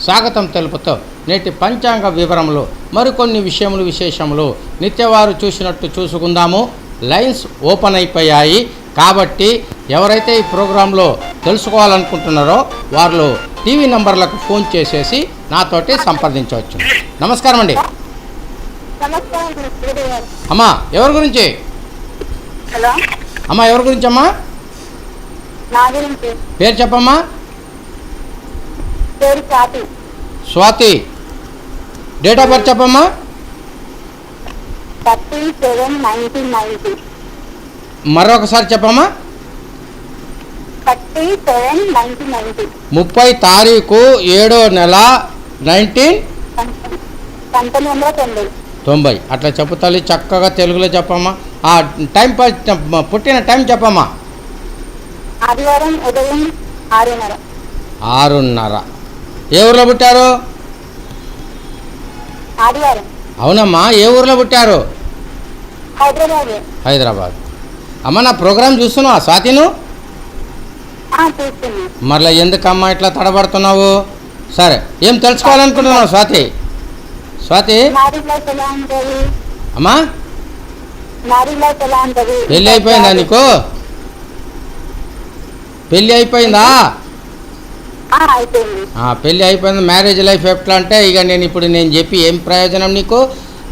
స్వాగతం తెలుపుతూ నేటి పంచాంగ వివరములు మరికొన్ని విశేషములు నిత్యవారు చూసినట్టు చూసుకుందాము. లైన్స్ ఓపెన్ అయిపోయాయి కాబట్టి ఎవరైతే ఈ ప్రోగ్రాంలో తెలుసుకోవాలనుకుంటున్నారో వాళ్ళు టీవీ నంబర్లకు ఫోన్ చేసేసి నాతోటి సంప్రదించవచ్చు. నమస్కారం అండి. అమ్మా ఎవరి గురించి? అమ్మా ఎవరి గురించి అమ్మా? పేరు చెప్పమ్మా. స్వాతి. డేట్ ఆఫ్ బర్త్ చెప్పమ్మా. 37/1990. మరొకసారి చెప్పమ్మా. 37/1990. 30 తారీఖు 7వ నెల 1990. అట్లా చెప్పు తల్లి, చక్కగా తెలుగులో చెప్పమ్మా. ఆ టైం పుట్టిన టైం చెప్పమ్మా. ఆదివారం ఉదయం 6:30. ఏ ఊర్లో పుట్టారు? ఆదివారం. అవునమ్మా, ఏ ఊర్లో పుట్టారు? హైదరాబాద్. అమ్మ నా ప్రోగ్రాం చూస్తున్నావా స్వాతిను? మరలా ఎందుకమ్మా ఇట్లా తడబడుతున్నావు? సరే, ఏం తెలుసుకోవాలనుకుంటున్నావు స్వాతి? అమ్మా పెళ్ళి అయిపోయిందా నీకు? పెళ్ళి అయిపోయిందా? పెళ్ళి అయిపోయింది. మ్యారేజ్ లైఫ్ ఎట్లా అంటే ఇక నేను చెప్పి ఏం ప్రయోజనం నీకు?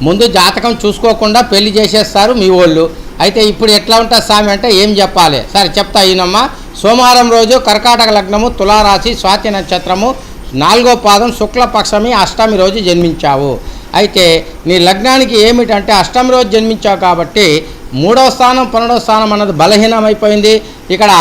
ముందు జాతకం చూసుకోకుండా పెళ్లి చేసేస్తారు మీ వాళ్ళు. అయితే ఇప్పుడు ఎట్లా ఉంటుంది స్వామి అంటే ఏం చెప్పాలి? సరే చెప్తా ఈయనమ్మా. సోమవారం రోజు కర్కాటక లగ్నము, తులారాశి, స్వాతి నక్షత్రము, 4వ పాదం, శుక్లపక్షమి, అష్టమి రోజు జన్మించావు. అయితే నీ లగ్నానికి ఏమిటంటే అష్టమి రోజు జన్మించావు కాబట్టి 3వ స్థానం 12వ స్థానం అన్నది బలహీనమైపోయింది. ఇక్కడ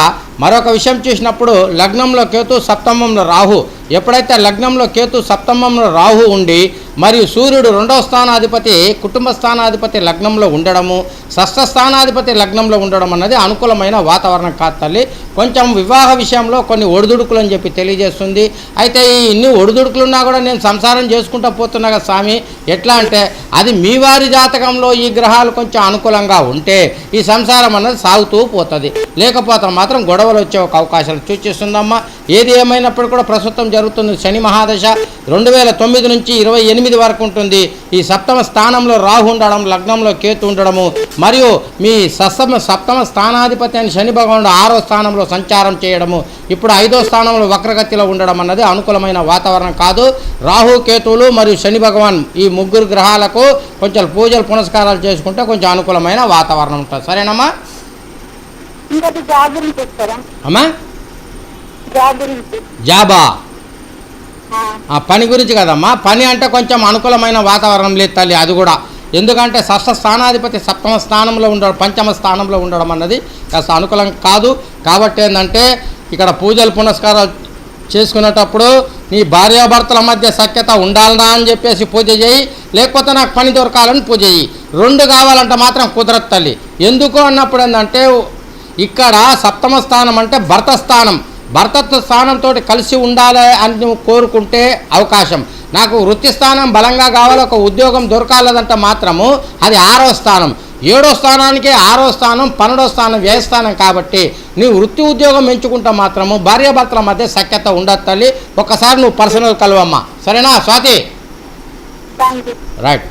మరొక విషయం చూసినప్పుడు లగ్నంలో కేతు, సప్తమంలో రాహు. ఎప్పుడైతే లగ్నంలో కేతు, సప్తమంలో రాహు ఉండి మరియు సూర్యుడు 2వ స్థానాధిపతి, కుటుంబ స్థానాధిపతి లగ్నంలో ఉండడము, షష్ఠ స్థానాధిపతి లగ్నంలో ఉండడం అన్నది అనుకూలమైన వాతావరణం కాదు తల్లి. కొంచెం వివాహ విషయంలో కొన్ని ఒడిదుడుకులు అని చెప్పి తెలియజేస్తుంది. అయితే ఈ ఇన్ని ఒడిదుడుకులున్నా కూడా నేను సంసారం చేసుకుంటూ పోతున్నా కదా స్వామి, ఎట్లా అంటే అది మీ వారి జాతకంలో ఈ గ్రహాలు కొంచెం అనుకూలంగా ఉంటే ఈ సంసారం అన్నది సాగుతూ పోతుంది. లేకపోతే మాత్రం గొడవలు వచ్చే ఒక అవకాశాలు సూచిస్తుందమ్మా. ఏది ఏమైనప్పుడు కూడా ప్రస్తుతం జరుగుతుంది శని మహాదశ 2009 నుంచి 28 వరకు ఉంటుంది. ఈ సప్తమ స్థానంలో రాహు ఉండడం, లగ్నంలో కేతు ఉండడము మరియు మీ సప్తమ స్థానాధిపతి అని శని భగవానుడు 6వ స్థానంలో సంచారం చేయడము, ఇప్పుడు 5వ స్థానంలో వక్రగతిలో ఉండడం అన్నది అనుకూలమైన వాతావరణం కాదు. రాహు, కేతువులు మరియు శని భగవాన్ ఈ ముగ్గురు గ్రహాలకు కొంచెం పూజలు పునస్కారాలు చేసుకుంటే కొంచెం అనుకూలమైన వాతావరణం ఉంటుంది. సరేనమ్మా? అమ్మా జాబా పని గురించి కదమ్మా. పని అంటే కొంచెం అనుకూలమైన వాతావరణం లేదు తల్లి. అది కూడా ఎందుకంటే షష్ఠ స్థానాధిపతి సప్తమ స్థానంలో ఉండడం, పంచమ స్థానంలో ఉండడం అన్నది కాస్త అనుకూలం కాదు. కాబట్టి ఏంటంటే ఇక్కడ పూజలు పునస్కారాలు చేసుకునేటప్పుడు నీ భార్యాభర్తల మధ్య సఖ్యత ఉండాలనా అని చెప్పేసి పూజ చేయి, లేకపోతే నాకు పని దొరకాలని పూజ చేయి. 2 కావాలంటే మాత్రం కుదరదు తల్లి. ఎందుకు అన్నప్పుడు ఏంటంటే ఇక్కడ సప్తమ స్థానం అంటే భర్త స్థానం. భర్తత్వ స్థానంతో కలిసి ఉండాలి అని నువ్వు కోరుకుంటే అవకాశం. నాకు వృత్తి స్థానం బలంగా కావాలి, ఒక ఉద్యోగం దొరకాలదంటే మాత్రము అది 6వ స్థానం. 7వ స్థానానికి 6వ స్థానం, 12వ స్థానం వ్యయస్థానం. కాబట్టి నువ్వు వృత్తి ఉద్యోగం ఎంచుకుంటే మాత్రము భార్యాభర్తల మధ్య సఖ్యత ఉండదు తల్లి. ఒక్కసారి నువ్వు పర్సనల్ కలవమ్మా. సరేనా స్వాతి? రైట్.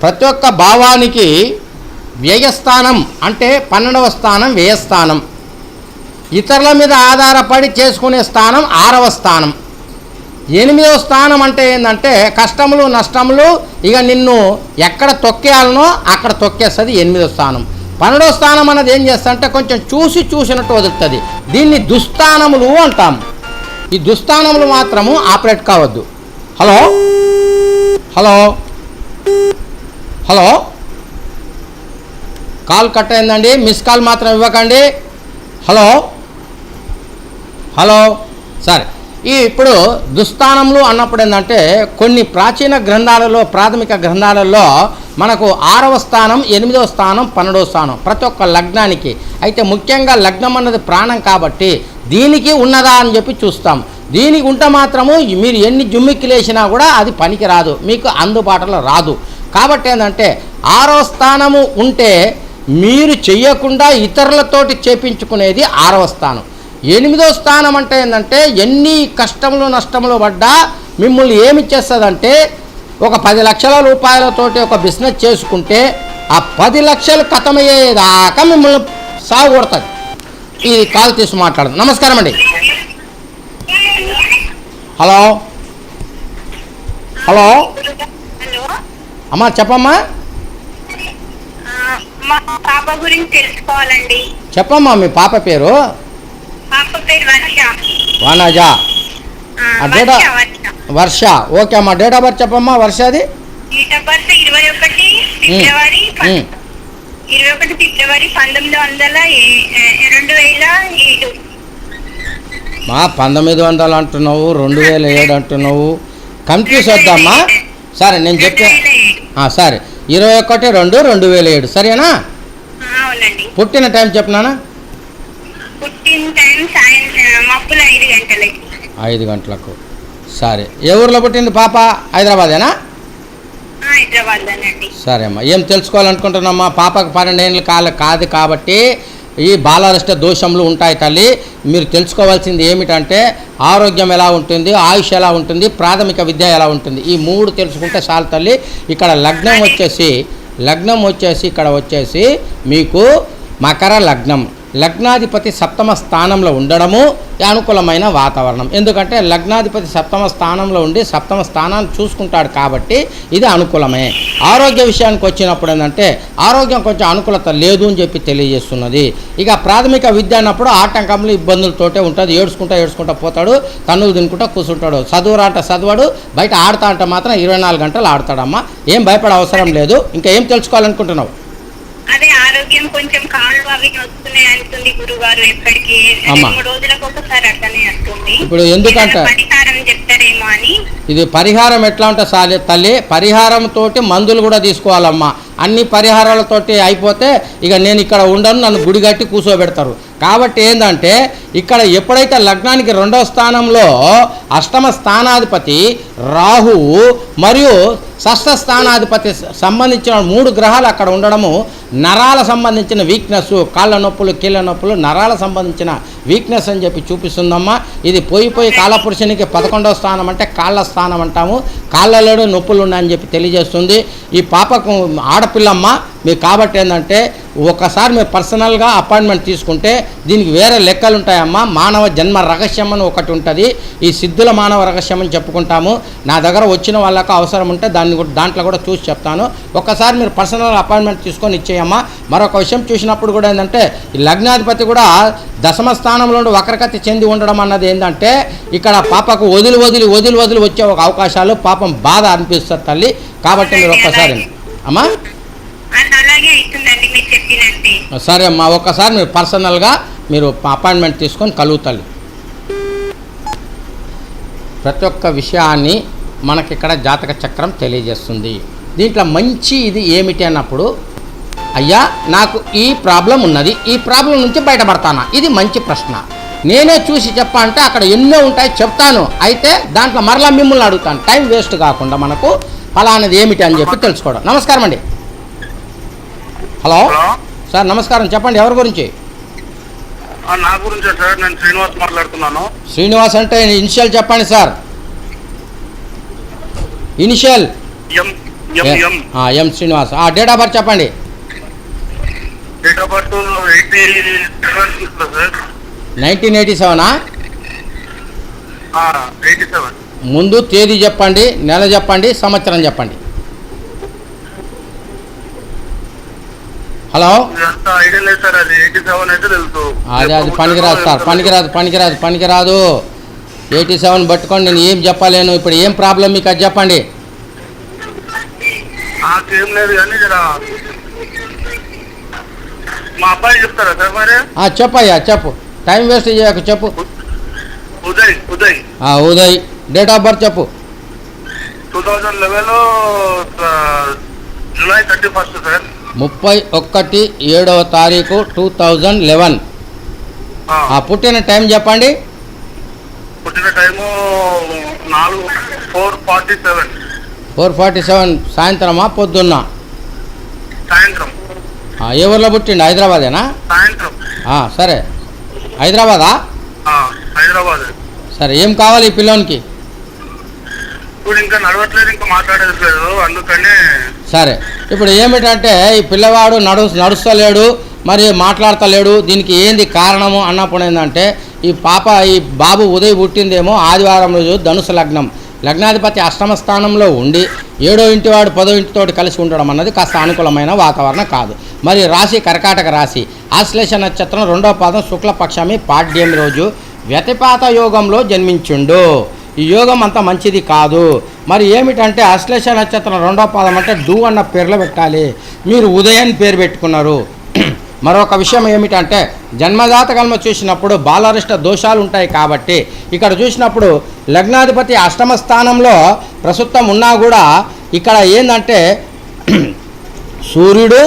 ప్రతి ఒక్క భావానికి వ్యయస్థానం అంటే 12వ స్థానం వ్యయస్థానం. ఇతరుల మీద ఆధారపడి చేసుకునే స్థానం 6వ స్థానం. 8వ స్థానం అంటే ఏంటంటే కష్టములు, నష్టములు. ఇక నిన్ను ఎక్కడ తొక్కేయాలనో అక్కడ తొక్కేస్తుంది 8వ స్థానం. 12వ స్థానం అన్నది ఏం చేస్తుందంటే కొంచెం చూసినట్టు వదులుతుంది. దీన్ని దుస్థానములు అంటాం. ఈ దుస్థానములు మాత్రము ఆపరేట్ కావద్దు. Hello hello hello call cut అయిందండి. మిస్ కాల్ మాత్రం ఇవ్వకండి. హలో హలో సరే. ఇప్పుడు దుస్థానములు అన్నప్పుడు ఏంటంటే కొన్ని ప్రాచీన గ్రంథాలలో, ప్రాథమిక గ్రంథాలలో మనకు 6వ స్థానం, 8వ స్థానం, 12వ స్థానం ప్రతి ఒక్క లగ్నానికి. అయితే ముఖ్యంగా లగ్నం అన్నది ప్రాణం కాబట్టి దీనికి ఉన్నదా అని చెప్పి చూస్తాం. దీనికి ఉంటే మాత్రము మీరు ఎన్ని జుమ్మిక్కిలేసినా కూడా అది పనికి రాదు, మీకు అందుబాటులో రాదు. కాబట్టి ఏంటంటే 6వ స్థానము ఉంటే మీరు చెయ్యకుండా ఇతరులతోటి చేపించుకునేది 6వ స్థానం. 8వ స్థానం అంటే ఏంటంటే ఎన్ని కష్టములు నష్టములు పడ్డా మిమ్మల్ని ఏమి చేస్తుందంటే ఒక 10 లక్షల రూపాయలతోటి ఒక బిజినెస్ చేసుకుంటే ఆ 10 లక్షలు ఖతమయ్యేదాకా మిమ్మల్ని సాగుకొడుతుంది. ఈ కాల్ తీసి మాట్లాడదు. నమస్కారం అండి. హలో హలో హలో, అమ్మా చెప్పమ్మా. మా పాప గురించి తెలుసుకోవాలండి. చెప్పమ్మా మీ పాప పేరు? పాప పేరు వర్ష. వనజ. ఆ, డేట్ వర్ష, వర్ష. వర్ష. ఓకే అమ్మా, డేట్ ఆఫ్ బర్త్ చెప్పమ్మా వర్షది. డేట్ ఆఫ్ బర్త్ 21 ఫిబ్రవరి 21 ఫిబ్రవరి 2007. మా 1900 అంటున్నావు, 2007 అంటున్నావు, కన్ఫ్యూజ్ వద్దమ్మా. సరే నేను చెప్పే 2007. సరే 21/2/2007 సరేనా? అవునండి. పుట్టిన టైం చెప్పినానా? పుట్టిన టైం మప్పుల 5 గంటలకి. 5 గంటలకు. సరే ఏ ఊర్లో పుట్టింది పాప? హైదరాబాదేనా? హైదరాబాద్ లోనండి. సరే అమ్మా, ఏం తెలుసుకోవాలనుకుంటున్నామ్మా? పాపకు 12 ఏళ్ళు కాదు కాబట్టి ఈ బాలారిష్ట దోషములు ఉంటాయి తల్లి. మీరు తెలుసుకోవాల్సింది ఏమిటంటే ఆరోగ్యం ఎలా ఉంటుంది, ఆయుష్ ఎలా ఉంటుంది, ప్రాథమిక విద్య ఎలా ఉంటుంది, ఈ 3 తెలుసుకుంటే చాలు తల్లి. ఇక్కడ లగ్నం వచ్చేసి ఇక్కడ వచ్చేసి మీకు మకర లగ్నం. లగ్నాధిపతి 7వ స్థానంలో ఉండడము అనుకూలమైన వాతావరణం. ఎందుకంటే లగ్నాధిపతి 7వ స్థానంలో ఉండి 7వ స్థానాన్ని చూసుకుంటాడు కాబట్టి ఇది అనుకూలమే. ఆరోగ్య విషయానికి వచ్చినప్పుడు ఏంటంటే ఆరోగ్యం కొంచెం అనుకూలత లేదు అని చెప్పి తెలియజేస్తున్నది. ఇక ప్రాథమిక విద్య అన్నప్పుడు ఆటంకములు ఇబ్బందులతోటే ఉంటుంది. ఏడ్చుకుంటా పోతాడు, తన్నులు తినుకుంటా కూర్చుంటాడు. చదువురా అంటే చదవడు, బయట ఆడతా అంటే మాత్రం 24 గంటలు ఆడతాడమ్మా. ఏం భయపడే అవసరం లేదు. ఇంకా ఏం తెలుసుకోవాలనుకుంటున్నావు? అదే ఆరోగ్యం కొంచెం కాళ్ళు అవి వస్తున్నాయి అంటుంది గురుగారు. ఎప్పటికీ 2-3 రోజులకు ఒకసారి అట్లనే అంటుంది. ఇప్పుడు ఎందుకంటే పరిహారం చెప్తారేమో అని. ఇది పరిహారం ఎట్లా ఉంటే సాలే తల్లి, పరిహారంతో మందులు కూడా తీసుకోవాలమ్మా. అన్ని పరిహారాలతోటి అయిపోతే ఇక నేను ఇక్కడ ఉండను, నన్ను గుడి కట్టి కూర్చోబెడతారు. కాబట్టి ఏంటంటే ఇక్కడ ఎప్పుడైతే లగ్నానికి 2వ స్థానంలో 8వ స్థానాధిపతి రాహువు మరియు 6వ స్థానాధిపతి సంబంధించిన 3 గ్రహాలు అక్కడ ఉండడము నరాల సంబంధించిన వీక్నెస్, కాళ్ళ నొప్పులు, కీళ్ళ నొప్పులు, నరాల సంబంధించిన వీక్నెస్ అని చెప్పి చూపిస్తుందమ్మా. ఇది పోయి కాలపురుషునికి 11వ స్థానం అంటే కాళ్ళ స్థానం అంటాము. కాళ్ళలో నొప్పులు ఉన్నాయని చెప్పి తెలియజేస్తుంది. ఈ పాపకు ఆడపిల్లమ్మ మీకు కాబట్టి ఏంటంటే ఒకసారి మీరు పర్సనల్గా అపాయింట్మెంట్ తీసుకుంటే దీనికి వేరే లెక్కలు ఉంటాయమ్మా. మానవ జన్మ రహస్యం అని ఒకటి ఉంటుంది. ఈ సిద్ధుల మానవ రహస్యం అని చెప్పుకుంటాము. నా దగ్గర వచ్చిన వాళ్ళకు అవసరం ఉంటే దాంట్లో కూడా చూసి చెప్తాను. ఒక్కసారి మీరు పర్సనల్ అపాయింట్మెంట్ తీసుకొని ఇచ్చేయమ్మా. మరొక విషయం చూసినప్పుడు కూడా ఏంటంటే ఈ లగ్నాధిపతి కూడా 10వ స్థానంలో వక్రగతి చెంది ఉండడం అన్నది ఏంటంటే ఇక్కడ పాపకు వదిలి వచ్చే ఒక అవకాశాలు, పాపం బాధ అనిపిస్తుంది తల్లి. కాబట్టి మీరు ఒక్కసారి అమ్మా అలాగే అవుతుందండి మీరు చెప్పినట్టే. సరే అమ్మా, ఒక్కసారి మీరు పర్సనల్గా మీరు అపాయింట్మెంట్ తీసుకొని కలుగుతారు. ప్రతి ఒక్క విషయాన్ని మనకిక్కడ జాతక చక్రం తెలియజేస్తుంది. దీంట్లో మంచి ఇది ఏమిటి అన్నప్పుడు అయ్యా నాకు ఈ ప్రాబ్లం ఉన్నది, ఈ ప్రాబ్లం నుంచి బయటపడతానా, ఇది మంచి ప్రశ్న. నేనే చూసి చెప్పా అంటే అక్కడ ఎన్నో ఉంటాయి చెప్తాను. అయితే దాంట్లో మరలా మిమ్మల్ని అడుగుతాను, టైం వేస్ట్ కాకుండా మనకు ఫలానది ఏమిటి అని చెప్పి తెలుసుకోవడం. నమస్కారం అండి. హలో సార్ నమస్కారం, చెప్పండి ఎవరి గురించి? నా గురించే సార్, నేను శ్రీనివాస్ మాట్లాడుతున్నాను. శ్రీనివాస్ అంటే ఇనిషియల్ చెప్పండి sir. Initial M Srinivas. Date of birth చెప్పండి. Date of birth 1987. 87. ముందు తేదీ చెప్పండి, నెల చెప్పండి, సంవత్సరం చెప్పండి. హలో ఇదంతా ఐడియా లేదు సార్, అది 87 అయితే తెలుసు. అది పనికిరాదు సార్, పనికిరాదు. 87 పట్టుకొని నేను ఏం చెప్పలేను. ఇప్పుడు ఏం ప్రాబ్లం మీకు అది చెప్పండి. నాకేం లేదు కానీ జర మా అబ్బాయి చెప్తారా సార్ మరి? చెప్పయ్యా చెప్పు, టైం వేస్ట్ చేయకు, చెప్పు. ఉదయ్ డేట్ ఆఫ్ బర్త్ చెప్పు. 2011 జూలై 31 సార్. 31/7 2011. పుట్టిన టైం చెప్పండి. పుట్టిన టైము 4:47. 4:47 సాయంత్రమా పొద్దున్న? సాయంత్రం. ఏ ఊర్లో పుట్టిండు? హైదరాబాదేనా? సాయంత్రం. సరే హైదరాబాదా? హైదరాబాద్. సరే, ఏం కావాలి ఈ పిల్లోనికి? ఇప్పుడు ఇంకా నడవట్లేదు, ఇంకా మాట్లాడేది లేదు, అందుకని. సరే, ఇప్పుడు ఏమిటంటే ఈ పిల్లవాడు నడుస్తలేడు, మరి మాట్లాడతలేడు, దీనికి ఏంది కారణము అన్నప్పుడు ఏంటంటే ఈ బాబు ఉదయం పుట్టిందేమో ఆదివారం రోజు ధనుసు లగ్నం, లగ్నాధిపతి అష్టమ స్థానంలో ఉండి 7వ ఇంటివాడు 10వ ఇంటితోటి కలిసి ఉండడం అన్నది కాస్త అనుకూలమైన వాతావరణం కాదు. మరి రాశి కర్కాటక రాశి, ఆశ్లేష నక్షత్రం 2వ పాదం శుక్లపక్షమి పాడ్యం రోజు వ్యతిపాత యోగంలో జన్మించుండు. ఈ యోగం అంత మంచిది కాదు. మరి ఏమిటంటే ఆశ్లేష నక్షత్రం 2వ పాదం అంటే డూ అన్న పేర్లు పెట్టాలి, మీరు ఉదయాన్ని పేరు పెట్టుకున్నారు. మరొక విషయం ఏమిటంటే జన్మజాతకంలో చూసినప్పుడు బాలరిష్ట దోషాలు ఉంటాయి కాబట్టి ఇక్కడ చూసినప్పుడు లగ్నాధిపతి అష్టమ స్థానంలో ప్రస్తుతం ఉన్నా కూడా ఇక్కడ ఏంటంటే సూర్యుడు,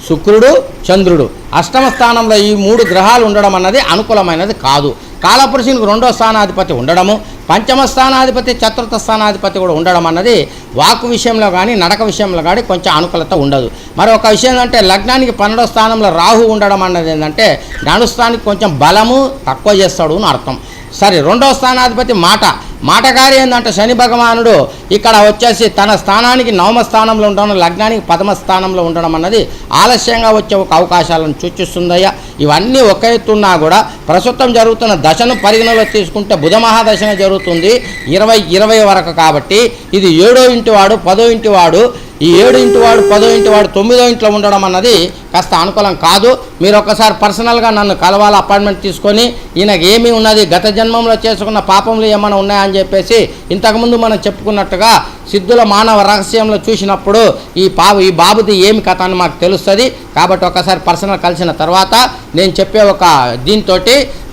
శుక్రుడు, చంద్రుడు అష్టమ స్థానంలో ఈ 3 గ్రహాలు ఉండడం అన్నది అనుకూలమైనది కాదు. కాలపురుషునికి 2వ స్థానాధిపతి ఉండడము, పంచమ స్థానాధిపతి, చతుర్థ స్థానాధిపతి కూడా ఉండడం అన్నది వాక్కు విషయంలో కానీ నడక విషయంలో కానీ కొంచెం అనుకూలత ఉండదు. మరి ఒక విషయం ఏంటంటే లగ్నానికి 12వ స్థానంలో రాహు ఉండడం అన్నది ఏంటంటే నడుస్తానికి కొంచెం బలము తక్కువ చేస్తాడు అని అర్థం. సరే, 2వ స్థానాధిపతి మాటగారి ఏంటంటే శని భగవానుడు ఇక్కడ వచ్చేసి తన స్థానానికి 9వ స్థానంలో ఉండడం, లగ్నానికి 10వ స్థానంలో ఉండడం అన్నది ఆలస్యంగా వచ్చే ఒక అవకాశాలను సూచిస్తుందయ్యా. ఇవన్నీ ఒక ఎత్తున్నా కూడా ప్రస్తుతం జరుగుతున్న దశను పరిగణలో తీసుకుంటే బుధ మహాదశన జరుగుతుంది 20 వరకు. కాబట్టి ఇది 7వ ఇంటివాడు 10వ ఇంటివాడు, ఈ 7 ఇంటివాడు 10వ ఇంటివాడు 9వ ఇంట్లో ఉండడం అన్నది కాస్త అనుకూలం కాదు. మీరు ఒకసారి పర్సనల్గా నన్ను కలవాలి, అపాయింట్మెంట్ తీసుకొని ఈయనకి ఏమీ ఉన్నది, గత జన్మంలో చేసుకున్న పాపంలో ఏమైనా ఉన్నాయని చెప్పేసి ఇంతకుముందు మనం చెప్పుకున్నట్టుగా సిద్ధుల మానవ రహస్యంలో చూసినప్పుడు ఈ బాబుది ఏమి కథ అని మాకు తెలుస్తుంది. కాబట్టి ఒకసారి పర్సనల్ కలిసిన తర్వాత నేను చెప్పే ఒక దీంతో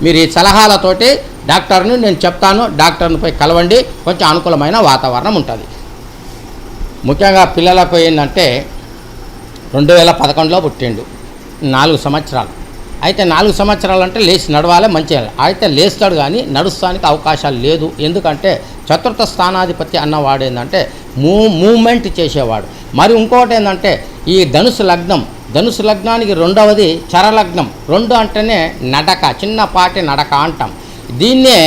మీరు ఈ సలహాలతోటి డాక్టర్ని నేను చెప్తాను, డాక్టర్ని పోయి కలవండి, కొంచెం అనుకూలమైన వాతావరణం ఉంటుంది. ముఖ్యంగా పిల్లలకు ఏంటంటే 2011లో పుట్టిండు, 4 సంవత్సరాలు. అయితే 4 సంవత్సరాలు అంటే లేచి నడవాలి, మంచిగా అయితే లేస్తాడు కానీ నడుస్తానికి అవకాశాలు లేదు. ఎందుకంటే చతుర్థ స్థానాధిపతి అన్నవాడు ఏంటంటే మూమెంట్ చేసేవాడు. మరి ఇంకోటి ఏంటంటే ఈ ధనుసు లగ్నానికి 2వది చరలగ్నం. 2 అంటేనే నడక, చిన్నపాటి నడక అంటాం. దీన్నే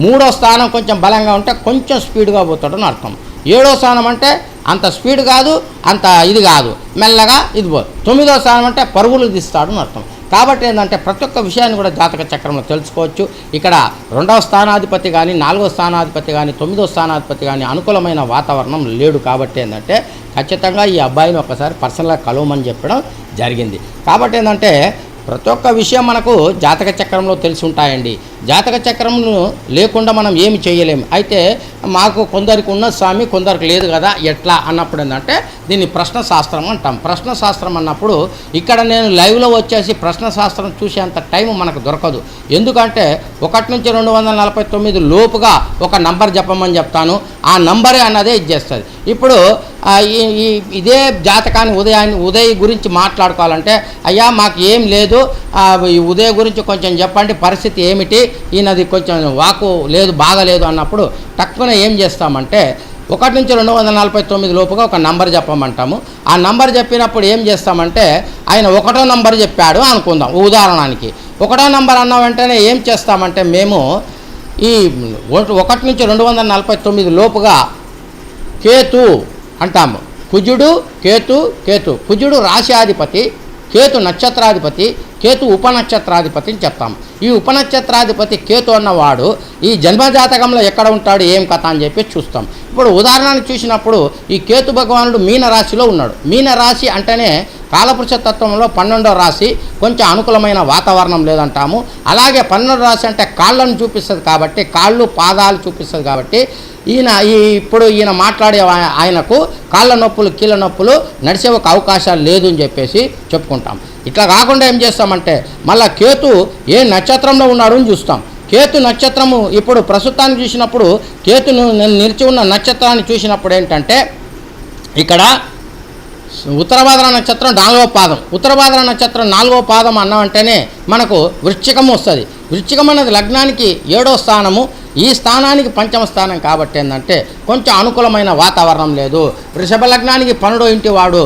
3వ స్థానం కొంచెం బలంగా ఉంటే కొంచెం స్పీడ్గా పోతాడని అర్థం. 7వ స్థానం అంటే అంత స్పీడ్ కాదు, అంత ఇది కాదు, మెల్లగా ఇది పో. 9వ స్థానం అంటే పరుగులు తీస్తాడు అని అర్థం. కాబట్టి ఏంటంటే ప్రతి ఒక్క విషయాన్ని కూడా జాతక చక్రంలో తెలుసుకోవచ్చు. ఇక్కడ 2వ స్థానాధిపతి కానీ 4వ స్థానాధిపతి కానీ 9వ స్థానాధిపతి కానీ అనుకూలమైన వాతావరణం లేడు. కాబట్టి ఏంటంటే ఖచ్చితంగా ఈ అబ్బాయిని ఒకసారి పర్సనల్గా కలవమని చెప్పడం జరిగింది. కాబట్టి ఏంటంటే ప్రతి ఒక్క విషయం మనకు జాతక చక్రంలో తెలిసి ఉంటాయండి. జాతక చక్రంను లేకుండా మనం ఏమి చేయలేము. అయితే మాకు కొందరికి ఉన్న స్వామి కొందరికి లేదు కదా, ఎట్లా అన్నప్పుడు ఏంటంటే దీన్ని ప్రశ్నశాస్త్రం అంటాం. ప్రశ్నశాస్త్రం అన్నప్పుడు ఇక్కడ నేను లైవ్లో వచ్చేసి ప్రశ్నశాస్త్రం చూసేంత టైం మనకు దొరకదు. ఎందుకంటే 1 నుంచి 249 లోపుగా ఒక నంబర్ చెప్పమని చెప్తాను, ఆ నంబరే అన్నదే ఇది చేస్తుంది. ఇప్పుడు ఇదే జాతకాన్ని ఉదయ్ గురించి మాట్లాడుకోవాలంటే అయ్యా మాకు ఏం లేదు, ఈ ఉదయ్ గురించి కొంచెం చెప్పండి, పరిస్థితి ఏమిటి, ఈయనది కొంచెం వాకు లేదు, బాగలేదు అన్నప్పుడు తక్కువ ఏం చేస్తామంటే 1 నుంచి 249 లోపుగా ఒక నంబర్ చెప్పమంటాము. ఆ నంబర్ చెప్పినప్పుడు ఏం చేస్తామంటే ఆయన 1వ నంబర్ చెప్పాడు అనుకుందాం ఉదాహరణకి. 1వ నంబర్ అన్న వెంటనే ఏం చేస్తామంటే మేము ఈ 1 నుంచి 249 లోపుగా కేతు అంటాము. కుజుడు కుజుడు రాశ్యాధిపతి, కేతు నక్షత్రాధిపతి, కేతు ఉపనక్షత్రాధిపతి అని చెప్తాం. ఈ ఉపనక్షత్రాధిపతి కేతు అన్నవాడు ఈ జన్మజాతకంలో ఎక్కడ ఉంటాడు, ఏం కథ అని చెప్పి చూస్తాం. ఇప్పుడు ఉదాహరణకు చూసినప్పుడు ఈ కేతు భగవానుడు మీనరాశిలో ఉన్నాడు. మీనరాశి అంటేనే కాలపురుష తత్వంలో 12వ రాశి, కొంచెం అనుకూలమైన వాతావరణం లేదంటాము. అలాగే 12వ రాశి అంటే కాళ్ళను చూపిస్తుంది కాబట్టి, కాళ్ళు పాదాలు చూపిస్తుంది కాబట్టి ఇప్పుడు ఈయన మాట్లాడే ఆయనకు కాళ్ళ నొప్పులు కీళ్ళ నొప్పులు నడిచే ఒక అవకాశాలు లేదు అని చెప్పేసి చెప్పుకుంటాం. ఇట్లా కాకుండా ఏం చేస్తామంటే మళ్ళీ కేతు ఏ నక్షత్రంలో ఉన్నాడు అని చూస్తాం. కేతు నక్షత్రము ఇప్పుడు ప్రస్తుతానికి చూసినప్పుడు కేతును నిలిచి ఉన్న నక్షత్రాన్ని చూసినప్పుడు ఏంటంటే ఇక్కడ ఉత్తరభాద్ర నక్షత్రం 4వ పాదం. ఉత్తరభాద్ర నక్షత్రం 4వ పాదం అన్నమంటేనే మనకు వృశ్చికం వస్తుంది. వృశ్చికం అనేది లగ్నానికి 7వ స్థానము, ఈ స్థానానికి 5వ స్థానం. కాబట్టి ఏంటంటే కొంచెం అనుకూలమైన వాతావరణం లేదు. వృషభ లగ్నానికి 12వ ఇంటి వాడు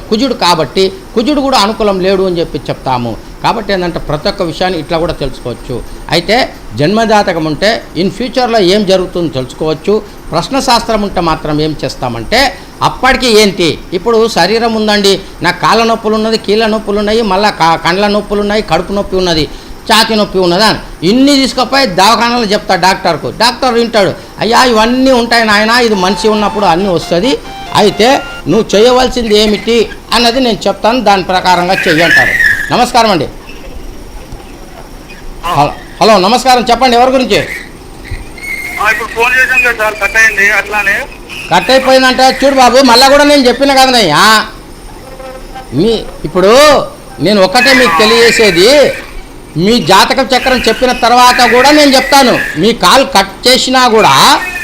కుజుడు కాబట్టి కుజుడు కూడా అనుకూలం లేడు అని చెప్పి చెప్తాము. కాబట్టి ఏంటంటే ప్రతి ఒక్క విషయాన్ని ఇట్లా కూడా తెలుసుకోవచ్చు. అయితే జన్మజాతకం ఉంటే ఇన్ ఫ్యూచర్లో ఏం జరుగుతుందో తెలుసుకోవచ్చు. ప్రశ్నశాస్త్రం ఉంటే మాత్రం ఏం చేస్తామంటే అప్పటికి ఏంటి, ఇప్పుడు శరీరం ఉందండి, నాకు కాళ్ళ నొప్పులు ఉన్నది, కీళ్ళ నొప్పులు ఉన్నాయి, మళ్ళీ కండ్ల నొప్పులు ఉన్నాయి, కడుపు నొప్పి ఉన్నది, ఛాతీ నొప్పి ఉన్నదా, ఇన్ని తీసుకుపోయి దవాఖానాలో చెప్తాడు డాక్టర్కు. డాక్టర్ వింటాడు, అయ్యా ఇవన్నీ ఉంటాయి నాయన, ఇది మనిషి ఉన్నప్పుడు అన్నీ వస్తుంది, అయితే నువ్వు చేయవలసింది ఏమిటి అన్నది నేను చెప్తాను, దాని ప్రకారంగా చెయ్యంటారు. నమస్కారం అండి. హలో నమస్కారం, చెప్పండి ఎవరి గురించి? ఇప్పుడు ఫోన్ చేసాం కదా సార్, కట్ అయింది. అట్లానే కట్ అయిపోయిందంటే చూడు బాబు, మళ్ళీ కూడా నేను చెప్పిన కదనయ్యా, ఇప్పుడు నేను ఒక్కటే మీకు తెలియజేసేది, మీ జాతక చక్రం చెప్పిన తర్వాత కూడా నేను చెప్తాను. మీ కాల్ కట్ చేసినా కూడా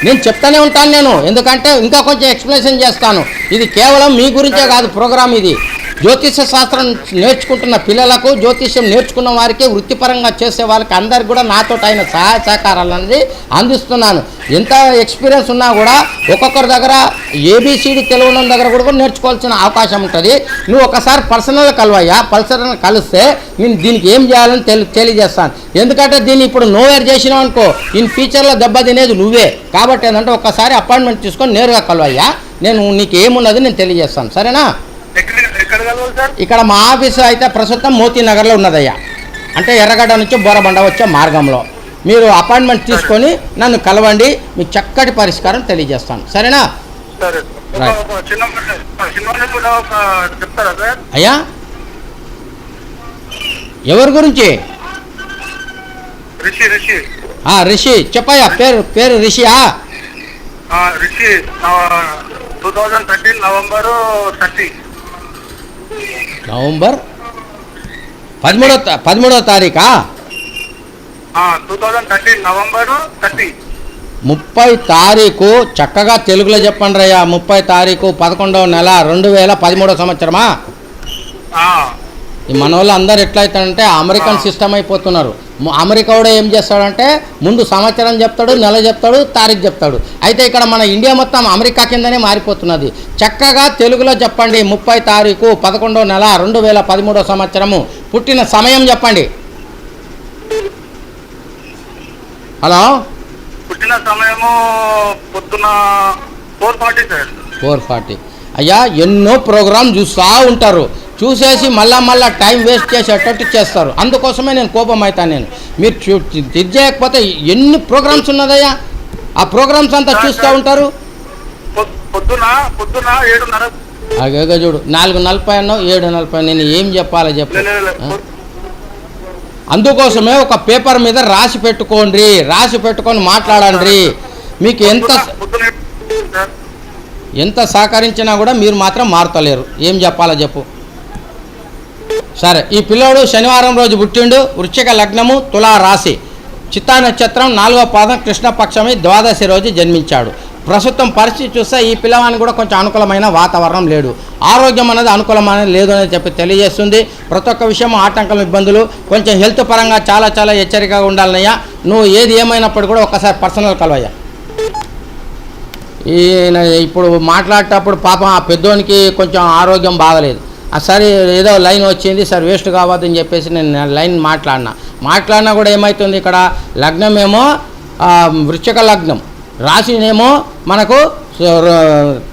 నేను చెప్తానే ఉంటాను నేను, ఎందుకంటే ఇంకా కొంచెం ఎక్స్ప్లెనేషన్ చేస్తాను. ఇది కేవలం మీ గురించే కాదు ప్రోగ్రామ్, ఇది జ్యోతిష శాస్త్రం నేర్చుకుంటున్న పిల్లలకు, జ్యోతిష్యం నేర్చుకున్న వారికి, వృత్తిపరంగా చేసే వాళ్ళకి అందరికి కూడా నాతో అయిన సహాయ సహకారాలు అనేది అందిస్తున్నాను. ఎంత ఎక్స్పీరియన్స్ ఉన్నా కూడా ఒక్కొక్కరి దగ్గర ఏబిసిడి తెలియని దగ్గర కూడా నేర్చుకోవాల్సిన అవకాశం ఉంటుంది. నువ్వు ఒకసారి పర్సనల్గా కలవయ్యా, పర్సనల్గా కలిస్తే నేను దీనికి ఏం చేయాలని తెలియజేస్తాను. ఎందుకంటే దీన్ని ఇప్పుడు నోవేర్ చేసినావు అనుకో, ఇన్ ఫ్యూచర్లో దెబ్బ తినేది నువ్వే. కాబట్టి ఏంటంటే ఒక్కసారి అపాయింట్మెంట్ తీసుకొని నేరుగా కలవయ్యా, నేను నీకు ఏమున్నది నేను తెలియజేస్తాను, సరేనా? ఇక్కడ మా ఆఫీసు అయితే ప్రస్తుతం మోతీనగర్లో ఉన్నదయ్యా, అంటే ఎర్రగడ్డ నుంచి బోరబండ వచ్చే మార్గంలో. మీరు అపాయింట్మెంట్ తీసుకొని నన్ను కలవండి, మీకు చక్కటి పరిష్కారం తెలియజేస్తాను, సరేనా? అయ్యా ఎవరి గురించి? రిషి చెప్పయ్యా, పేరు రిషియా? రిషి 2013 నవంబర్ 13వ తారీఖా? 2013 నవంబర్ 30. 30 తారీఖు చక్కగా తెలుగులో చెప్పండి రయ్యా. 30 తారీఖు 11వ నెల 2013 సంవత్సరమా? ఈ మన వాళ్ళు అందరు ఎట్లయితాడంటే అమెరికన్ సిస్టమ్ అయిపోతున్నారు. అమెరికా కూడా ఏం చేస్తాడంటే ముందు సంవత్సరం చెప్తాడు, నెల చెప్తాడు, తారీఖు చెప్తాడు. అయితే ఇక్కడ మన ఇండియా మొత్తం అమెరికా కిందనే మారిపోతున్నది. చక్కగా తెలుగులో చెప్పండి. 30 తారీఖు 11వ నెల 2013 సంవత్సరము, పుట్టిన సమయం చెప్పండి. హలో, పుట్టిన సమయము పొద్దున 4:40 సార్. 4:40. అయ్యా ఎన్నో ప్రోగ్రామ్ చూస్తూ ఉంటారు, చూసేసి మళ్ళా టైం వేస్ట్ చేసేటట్టు చేస్తారు. అందుకోసమే నేను కోపం అవుతాను. నేను మీరు ఇది చేయకపోతే ఎన్ని ప్రోగ్రామ్స్ ఉన్నదయ్యా, ఆ ప్రోగ్రామ్స్ అంతా చూస్తూ ఉంటారు. పొద్దున 7:30. అగేగా చూడు, 4:40 అన్నావు, 7:40. నేను ఏం చెప్పాలో చెప్పు. అందుకోసమే ఒక పేపర్ మీద రాసి పెట్టుకోండి, రాసి పెట్టుకొని మాట్లాడండి. మీకు ఎంత సహకరించినా కూడా మీరు మాత్రం మారుతలేరు. ఏం చెప్పాలో చెప్పు. సరే, ఈ పిల్లోడు శనివారం రోజు పుట్టిండు, వృశ్చిక లగ్నము, తులా రాశి, చిత్తా నక్షత్రం, 4వ పాదం, కృష్ణపక్షమి, ద్వాదశి రోజు జన్మించాడు. ప్రస్తుతం పరిస్థితి చూస్తే ఈ పిల్లవానికి కూడా కొంచెం అనుకూలమైన వాతావరణం లేడు, ఆరోగ్యం అనేది అనుకూలమైన లేదు అని చెప్పి తెలియజేస్తుంది. ప్రతి ఒక్క విషయం ఆటంకం, ఇబ్బందులు, కొంచెం హెల్త్ పరంగా చాలా హెచ్చరికగా ఉండాలన్నయ్యా. నువ్వు ఏది ఏమైనప్పుడు కూడా ఒక్కసారి పర్సనల్ కలవయ్యా. ఈయన ఇప్పుడు మాట్లాడేటప్పుడు పాపం ఆ పెద్దోనికి కొంచెం ఆరోగ్యం బాగలేదు. సరే ఏదో లైన్ వచ్చింది, సరే వేస్ట్ కావద్దని చెప్పేసి నేను లైన్ మాట్లాడినా కూడా ఏమవుతుంది, ఇక్కడ లగ్నం ఏమో వృశ్చిక లగ్నం, రాశినేమో మనకు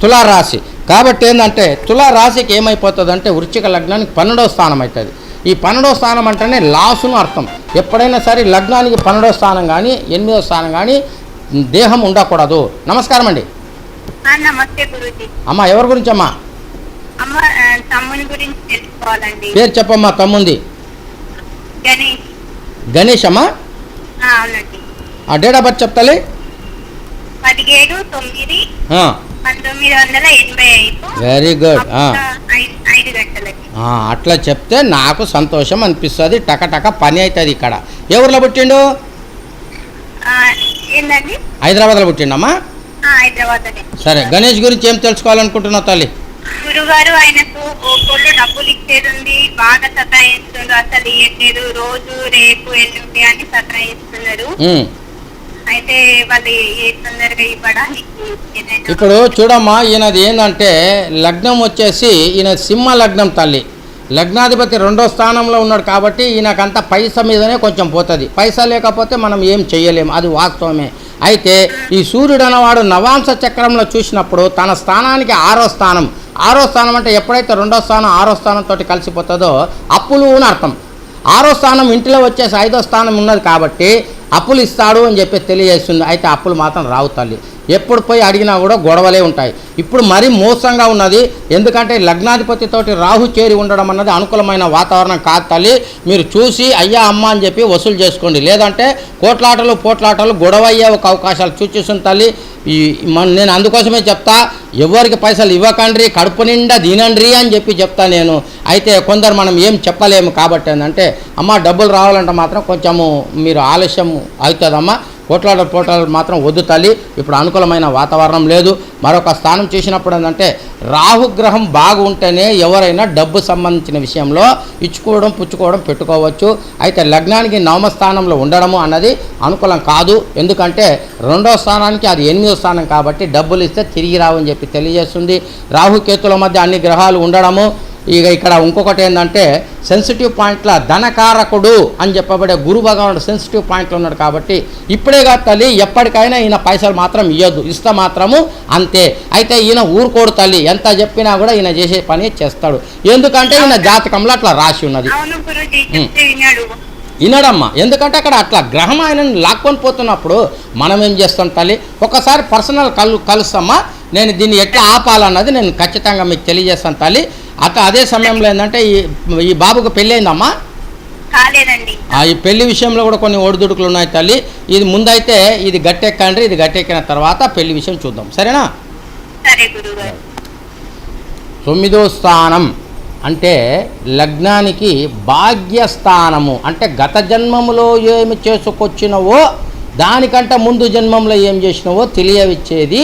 తులారాశి. కాబట్టి ఏంటంటే తులారాశికి ఏమైపోతుందంటే వృశ్చిక లగ్నానికి 12వ స్థానం అవుతుంది. ఈ 12వ స్థానం అంటేనే లాసును అర్థం. ఎప్పుడైనా సరే లగ్నానికి 12వ స్థానం కానీ 8వ స్థానం కానీ దేహం ఉండకూడదు. నమస్కారం అండి. నమస్తే గురూజీ. అమ్మా ఎవరి గురించి అమ్మా? తమ్ముని గురించి తెలుసుకోవాలండి. పేరు చెప్పమ్మా. తమ్ముంది గణేష్ అమ్మా. అవునండి. ఆ డేట్ ఆఫ్ బర్త్ చెప్తాలి. 17/9/1985. Very good. 5 గంటలకి. అట్లా చెప్తే నాకు సంతోషం అనిపిస్తుంది, టకటక పని అవుతుంది. ఇక్కడ ఏ ఊర్లో పుట్టిండు? ఏంటండి? హైదరాబాద్లో పుట్టిండమ్మా. హైదరాబాద్. సరే, గణేష్ గురించి ఏం తెలుసుకోవాలనుకుంటున్నావు తల్లి? గురుగారు ఆయనకు ఒక్కళ్ళు డబ్బులు ఇచ్చేది, బాగా సతాయిస్తున్నారు, అసలు ఇవ్వట్లేదు, రోజు రేపు ఎల్లుండి అని సతాయిస్తున్నారు. అయితే వాళ్ళు ఏ తొందరగా ఇవ్వడానికి. ఇప్పుడు చూడమ్మా, ఈయనది ఏంటంటే లగ్నం వచ్చేసి ఈయన సింహ లగ్నం తల్లి. లగ్నాధిపతి 2వ స్థానంలో ఉన్నాడు కాబట్టి ఈయనకంతా పైసా మీదనే కొంచెం పోతుంది. పైసా లేకపోతే మనం ఏం చేయలేము, అది వాస్తవమే. అయితే ఈ సూర్యుడు అన్నవాడు నవాంశ చక్రంలో చూసినప్పుడు తన స్థానానికి 6వ స్థానం, 6వ స్థానం అంటే ఎప్పుడైతే 2వ స్థానం 6వ స్థానంతో కలిసిపోతుందో అప్పులు అని అర్థం. 6వ స్థానం ఇంటిలో వచ్చేసి 5వ స్థానం ఉన్నది కాబట్టి అప్పులు ఇస్తాడు అని చెప్పి తెలియజేస్తుంది. అయితే అప్పులు మాత్రం రావు తల్లి. ఎప్పుడు పోయి అడిగినా కూడా గొడవలే ఉంటాయి. ఇప్పుడు మరీ మోసంగా ఉన్నది, ఎందుకంటే లగ్నాధిపతితోటి రాహు చేరి ఉండడం అన్నది అనుకూలమైన వాతావరణం కాదు తల్లి. మీరు చూసి అయ్యా అమ్మ అని చెప్పి వసూలు చేసుకోండి, లేదంటే పోట్లాటలు గొడవ అయ్యే ఒక అవకాశాలు చూపిస్తుంది తల్లి. నేను అందుకోసమే చెప్తా, ఎవరికి పైసలు ఇవ్వకండ్రి, కడుపు నిండా తినండ్రి అని చెప్పి చెప్తా నేను. అయితే కొందరు మనం ఏం చెప్పలేము కాబట్టి ఏంటంటే అమ్మ డబ్బులు రావాలంటే మాత్రం కొంచెము మీరు ఆలస్యం అవుతుందమ్మా. పోట్లాటలు మాత్రం వద్దు తల్లి. ఇప్పుడు అనుకూలమైన వాతావరణం లేదు. మరొక స్థానం చూసినప్పుడు ఏంటంటే రాహుగ్రహం బాగుంటేనే ఎవరైనా డబ్బు సంబంధించిన విషయంలో ఇచ్చుకోవడం పుచ్చుకోవడం పెట్టుకోవచ్చు. అయితే లగ్నానికి 9వ స్థానంలో ఉండడము అన్నది అనుకూలం కాదు, ఎందుకంటే 2వ స్థానానికి అది 8వ స్థానం కాబట్టి డబ్బులు ఇస్తే తిరిగి రావని చెప్పి తెలియజేస్తుంది. రాహుకేతుల మధ్య అన్ని గ్రహాలు ఉండడము. ఇక ఇక్కడ ఇంకొకటి ఏంటంటే సెన్సిటివ్ పాయింట్ల ధనకారకుడు అని చెప్పబడే గురు భగవానుడు సెన్సిటివ్ పాయింట్లో ఉన్నాడు కాబట్టి ఇప్పుడే కాదు తల్లి, ఎప్పటికైనా ఈయన పైసలు మాత్రం ఇవ్వద్దు, ఇస్తే మాత్రము అంతే. అయితే ఈయన ఊరుకోడు తల్లి, ఎంత చెప్పినా కూడా ఈయన చేసే పని చేస్తాడు, ఎందుకంటే ఈయన జాతకంలో అట్లా రాసి ఉన్నది. వినడమ్మా, ఎందుకంటే అక్కడ అట్లా గ్రహం ఆయనను లాక్కొని పోతున్నప్పుడు మనం ఏం చేస్తాం తల్లి, ఒకసారి పర్సనల్ కలుస్తామా, నేను దీన్ని ఎట్లా ఆపాలన్నది నేను ఖచ్చితంగా మీకు తెలియజేస్తాను తల్లి. అదే సమయంలో ఏంటంటే ఈ బాబుకు పెళ్ళి అయిందమ్మా? ఈ పెళ్లి విషయంలో కూడా కొన్ని ఒడిదుడుకులు ఉన్నాయి తల్లి. ఇది ముందైతే ఇది గట్టెక్కండి, ఇది గట్టెక్కిన తర్వాత పెళ్లి విషయం చూద్దాం, సరేనా? 9వ స్థానం అంటే లగ్నానికి భాగ్యస్థానము, అంటే గత జన్మములో ఏమి చేసుకొచ్చినవో దానికంటే ముందు జన్మంలో ఏం చేసినవో తెలియవిచ్చేది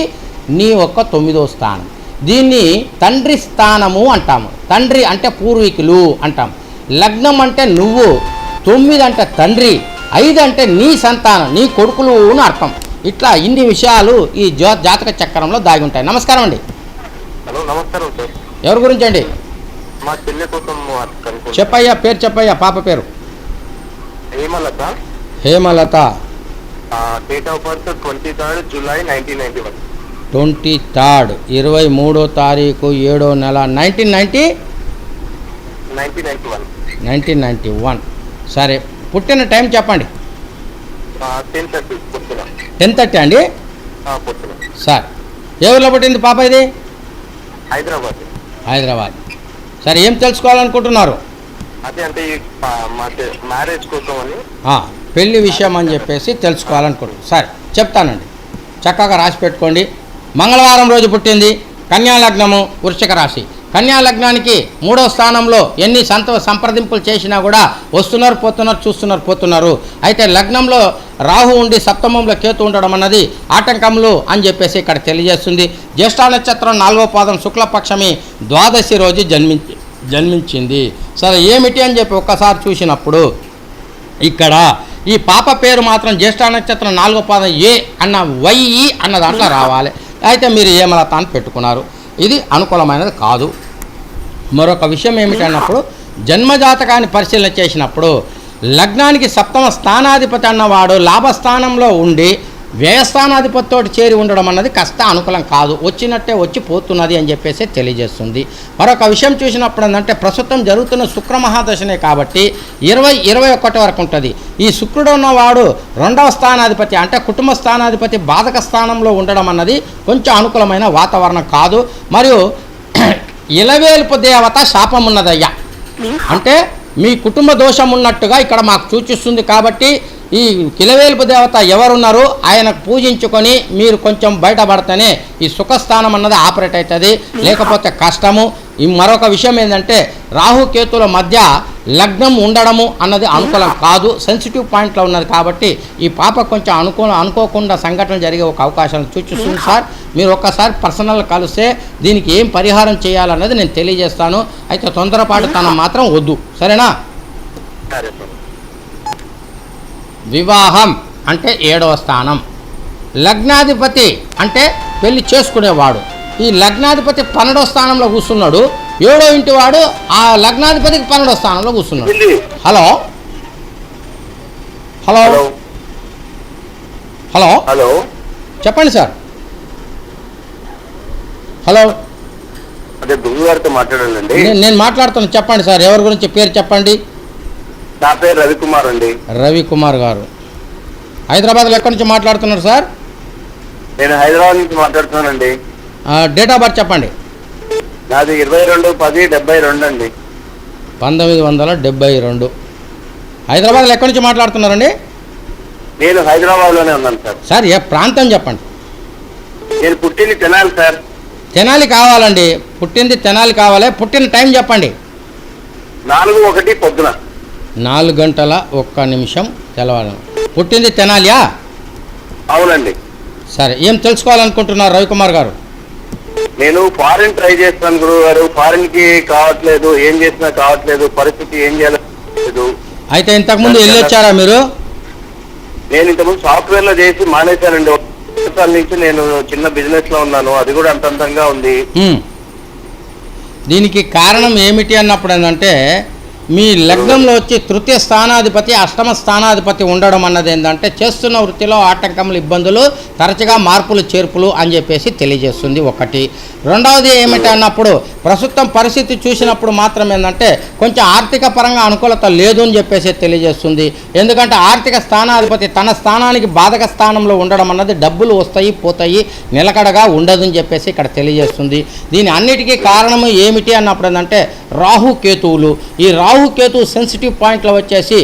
నీ యొక్క 9వ స్థానం. దీన్ని తండ్రి స్థానము అంటాము. తండ్రి అంటే పూర్వీకులు అంటాం. లగ్నం అంటే నువ్వు, 9 అంటే తండ్రి, 5 అంటే నీ సంతానం, నీ కొడుకులు అని అర్థం. ఇట్లా ఇన్ని విషయాలు ఈ జాతక చక్రంలో దాగి ఉంటాయి. నమస్కారం అండి. హలో, నమస్కారం సార్. ఎవరి గురించి అండి? మా చెల్లె కోసం చెప్పయ్యా, పేరు చెప్పయ్యా. పాప పేరు Hemalatha. Hemalatha. Date of birth 23rd July 1991. 23rd 23వ తారీఖు 7వ నెల 1991. సరే, పుట్టిన టైం చెప్పండి. 10:30 అండి. సార్, ఏ ఊళ్ళో పుట్టింది పాప? ఇది హైదరాబాద్. సరే, ఏం తెలుసుకోవాలనుకుంటున్నారు? అదే అంటే మ్యారేజ్ కోసం అని, పెళ్లి విషయం అని చెప్పేసి తెలుసుకోవాలనుకుంటున్నారు. సరే, చెప్తానండి, చక్కగా రాసి పెట్టుకోండి. మంగళవారం రోజు పుట్టింది, కన్యా లగ్నము, వృశ్చిక రాశి. కన్యా లగ్నానికి 3వ స్థానంలో ఎన్ని సంప్రదింపులు చేసినా కూడా వస్తున్నారు పోతున్నారు. అయితే లగ్నంలో రాహు ఉండి 7వ కేతు ఉండడం అన్నది ఆటంకములు అని చెప్పేసి ఇక్కడ తెలియజేస్తుంది. జ్యేష్ఠ నక్షత్రం 4వ పాదం శుక్లపక్షమి ద్వాదశి రోజు జన్మించింది. సరే, ఏమిటి అని చెప్పి ఒక్కసారి చూసినప్పుడు ఇక్కడ ఈ పాప పేరు మాత్రం జ్యేష్ఠ నక్షత్రం 4వ పాదం ఏ అన్న వైఈ అన్న దాంట్లో రావాలి. అయితే మీరు హేమలత అని పెట్టుకున్నారు, ఇది అనుకూలమైనది కాదు. మరొక విషయం ఏమిటన్నప్పుడు జన్మజాతకాన్ని పరిశీలన చేసినప్పుడు లగ్నానికి 7వ స్థానాధిపతి అన్నవాడు లాభస్థానంలో ఉండి వ్యయస్థానాధిపతితో చేరి ఉండడం అన్నది కాస్త అనుకూలం కాదు, వచ్చినట్టే వచ్చి పోతున్నది అని చెప్పేసి తెలియజేస్తుంది. మరొక విషయం చూసినప్పుడు ఏంటంటే ప్రస్తుతం జరుగుతున్న శుక్రమహాదశనే కాబట్టి 20-21 వరకు ఉంటుంది. ఈ శుక్రుడు ఉన్నవాడు 2వ స్థానాధిపతి అంటే కుటుంబ స్థానాధిపతి బాధక స్థానంలో ఉండడం అన్నది కొంచెం అనుకూలమైన వాతావరణం కాదు. మరియు ఇలవేల్పు దేవత శాపం ఉన్నదయ్యా, అంటే మీ కుటుంబ దోషం ఉన్నట్టుగా ఇక్కడ మాకు సూచిస్తుంది. కాబట్టి ఈ కిలవేల్పు దేవత ఎవరున్నారు ఆయనకు పూజించుకొని మీరు కొంచెం బయటపడితేనే ఈ సుఖస్థానం అన్నది ఆపరేట్ అవుతుంది, లేకపోతే కష్టము. ఈ మరొక విషయం ఏంటంటే రాహుకేతుల మధ్య లగ్నం ఉండడము అన్నది అనుకూలం కాదు, సెన్సిటివ్ పాయింట్లో ఉన్నది. కాబట్టి ఈ పాప కొంచెం అనుకోకుండా సంఘటన జరిగే ఒక అవకాశాలు సూచిస్తుంది. సార్, మీరు ఒక్కసారి పర్సనల్ కలిస్తే దీనికి ఏం పరిహారం చేయాలన్నది నేను తెలియజేస్తాను. అయితే తొందరపాటు తనం మాత్రం వద్దు, సరేనా? వివాహం అంటే 7వ స్థానం. లగ్నాధిపతి అంటే పెళ్లి చేసుకునేవాడు. ఈ లగ్నాధిపతి 12వ స్థానంలో కూర్చున్నాడు. ఏడో ఇంటి వాడు ఆ లగ్నాధిపతికి 12వ స్థానంలో కూర్చున్నాడు. హలో హలో హలో హలో చెప్పండి సార్. హలో అదే గురువు గారితో మాట్లాడాలండి. నేను మాట్లాడుతున్నాను, చెప్పండి సార్. ఎవరి గురించి పేరు చెప్పండి. నా పేరు రవికుమార్ అండి. రవికుమార్ గారు హైదరాబాద్లో ఎక్కడి నుంచి మాట్లాడుతున్నారు సార్? నేను హైదరాబాద్ నుంచి మాట్లాడుతున్నానండి. డేట్ ఆఫ్ బర్త్ చెప్పండి. నాది 22/10/72 అండి. 1972. హైదరాబాద్లో ఎక్కడి నుంచి మాట్లాడుతున్నారండి? నేను హైదరాబాద్లోనే ఉన్నాను సార్. సార్ ఏ ప్రాంతం చెప్పండి. నేను పుట్టింది తెనాలి సార్. తెనాలి కావాలండి. పుట్టింది తెనాలి కావాలి. పుట్టిన టైం చెప్పండి. 4:01 పొద్దున. 4:01 తెలవాలి. పుట్టింది తెనాలియా? అవునండి. సరే, ఏం తెలుసుకోవాలనుకుంటున్నారు రవికుమార్ గారు? నేను ఫారిన్ ట్రై చేస్తాను గురువు గారు. ఫారిన్ కి కావట్లేదు, ఏం చేసినా కావట్లేదు, పరిస్థితి ఏం చేయలేదు. అయితే ఇంతకుముందు వెళ్ళొచ్చారా మీరు? నేను ఇంతకుముందు సాఫ్ట్వేర్ లో చేసి మానేశానండి. 1 సంవత్సరాల నుంచి నేను చిన్న బిజినెస్ లో ఉన్నాను, అది కూడా అంతంతంగా ఉంది. దీనికి కారణం ఏమిటి అన్నప్పుడు ఏంటంటే మీ లగ్నంలో వచ్చి తృతీయ స్థానాధిపతి అష్టమ స్థానాధిపతి ఉండడం అన్నది ఏంటంటే చేస్తున్న వృత్తిలో ఆటంకములు, ఇబ్బందులు, తరచుగా మార్పులు చేర్పులు అని చెప్పేసి తెలియజేస్తుంది ఒకటి. రెండవది ఏమిటి అన్నప్పుడు ప్రస్తుతం పరిస్థితి చూసినప్పుడు మాత్రం ఏంటంటే కొంచెం ఆర్థిక పరంగా అనుకూలత లేదు అని చెప్పేసి తెలియజేస్తుంది. ఎందుకంటే ఆర్థిక స్థానాధిపతి తన స్థానానికి బాధక స్థానంలో ఉండడం అన్నది డబ్బులు వస్తాయి పోతాయి, నిలకడగా ఉండదని చెప్పేసి ఇక్కడ తెలియజేస్తుంది. దీని అన్నిటికీ కారణము ఏమిటి అన్నప్పుడు ఏంటంటే రాహుకేతువులు. ఈ రాహుకేతు సెన్సిటివ్ పాయింట్లో వచ్చేసి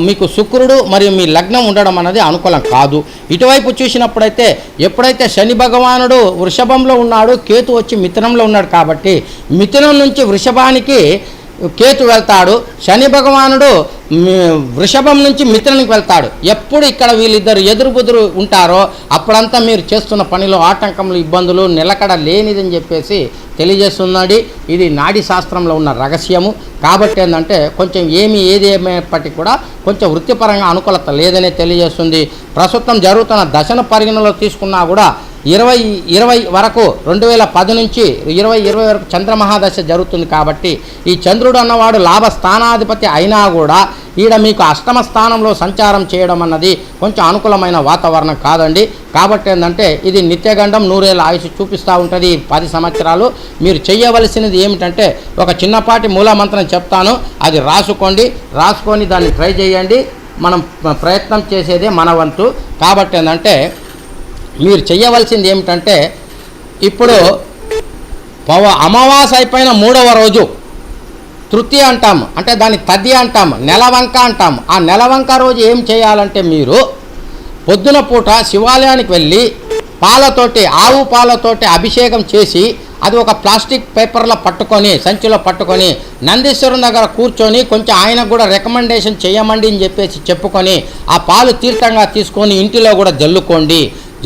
మీకు శుక్రుడు మరియు మీ లగ్నం ఉండడం అన్నది అనుకూలం కాదు. ఇటువైపు చూసినప్పుడైతే ఎప్పుడైతే శని భగవానుడు వృషభంలో ఉన్నాడు, కేతు వచ్చి మిథునంలో ఉన్నాడు కాబట్టి మిథునం నుంచి వృషభానికి కేతు వెళ్తాడు, శని భగవానుడు వృషభం నుంచి మిథునానికి వెళ్తాడు. ఎప్పుడు ఇక్కడ వీళ్ళిద్దరు ఎదురు ఉంటారో అప్పుడంతా మీరు చేస్తున్న పనిలో ఆటంకములు, ఇబ్బందులు, నిలకడ లేనిదని చెప్పేసి తెలియజేస్తున్నాడు. ఇది నాడీ శాస్త్రంలో ఉన్న రహస్యము. కాబట్టి ఏంటంటే కొంచెం ఏది ఏమైనప్పటికీ కూడా కొంచెం వృత్తిపరంగా అనుకూలత లేదనే తెలియజేస్తుంది. ప్రస్తుతం జరుగుతున్న దశను పరిగణలో తీసుకున్నా కూడా 2020 వరకు 2010 నుంచి 2020 వరకు చంద్రమహాదశ జరుగుతుంది. కాబట్టి ఈ చంద్రుడు అన్నవాడు లాభ స్థానాధిపతి అయినా కూడా ఈడ మీకు అష్టమ స్థానంలో సంచారం చేయడం అన్నది కొంచెం అనుకూలమైన వాతావరణం కాదండి. కాబట్టి ఏంటంటే ఇది నిత్యగండం 100 ఏళ్ళ ఆయుష్ చూపిస్తూ ఉంటుంది. 10 సంవత్సరాలు మీరు చేయవలసినది ఏమిటంటే ఒక చిన్నపాటి మూలమంత్రం చెప్తాను, అది రాసుకొని దాన్ని ట్రై చేయండి. మనం ప్రయత్నం చేసేదే మన వంతు. కాబట్టి ఏంటంటే మీరు చేయవలసింది ఏమిటంటే ఇప్పుడు అమావాస్య అయిపోయిన 3వ రోజు తృతీయ అంటాము, అంటే దాన్ని తది అంటాము, నెలవంక అంటాము. ఆ నెలవంక రోజు ఏం చేయాలంటే మీరు పొద్దున పూట శివాలయానికి వెళ్ళి ఆవు పాలతోటి అభిషేకం చేసి అది ఒక ప్లాస్టిక్ పేపర్లో పట్టుకొని సంచిలో పట్టుకొని నందీశ్వరం దగ్గర కూర్చొని కొంచెం ఆయనకు కూడా రికమెండేషన్ చేయమండి అని చెప్పేసి చెప్పుకొని ఆ పాలు తీర్థంగా తీసుకొని ఇంటిలో కూడా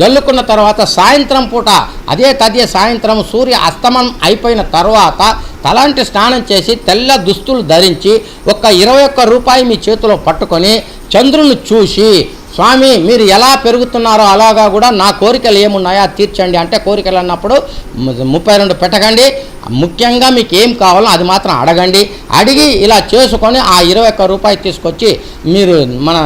జల్లుకున్న తర్వాత సాయంత్రం పూట అదే తదియ సాయంత్రం సూర్య అస్తమనం అయిపోయిన తర్వాత తలాంటి స్నానం చేసి తెల్ల దుస్తులు ధరించి ఒక 21 రూపాయి మీ చేతిలో పట్టుకొని చంద్రుని చూసి స్వామి మీరు ఎలా పెరుగుతున్నారో అలాగా కూడా నా కోరికలు ఏమున్నాయో తీర్చండి అంటే కోరికలు అన్నప్పుడు 32 పెట్టకండి. ముఖ్యంగా మీకు ఏం కావాలో అది మాత్రం అడిగి ఇలా చేసుకొని ఆ 21 రూపాయి తీసుకొచ్చి మీరు మన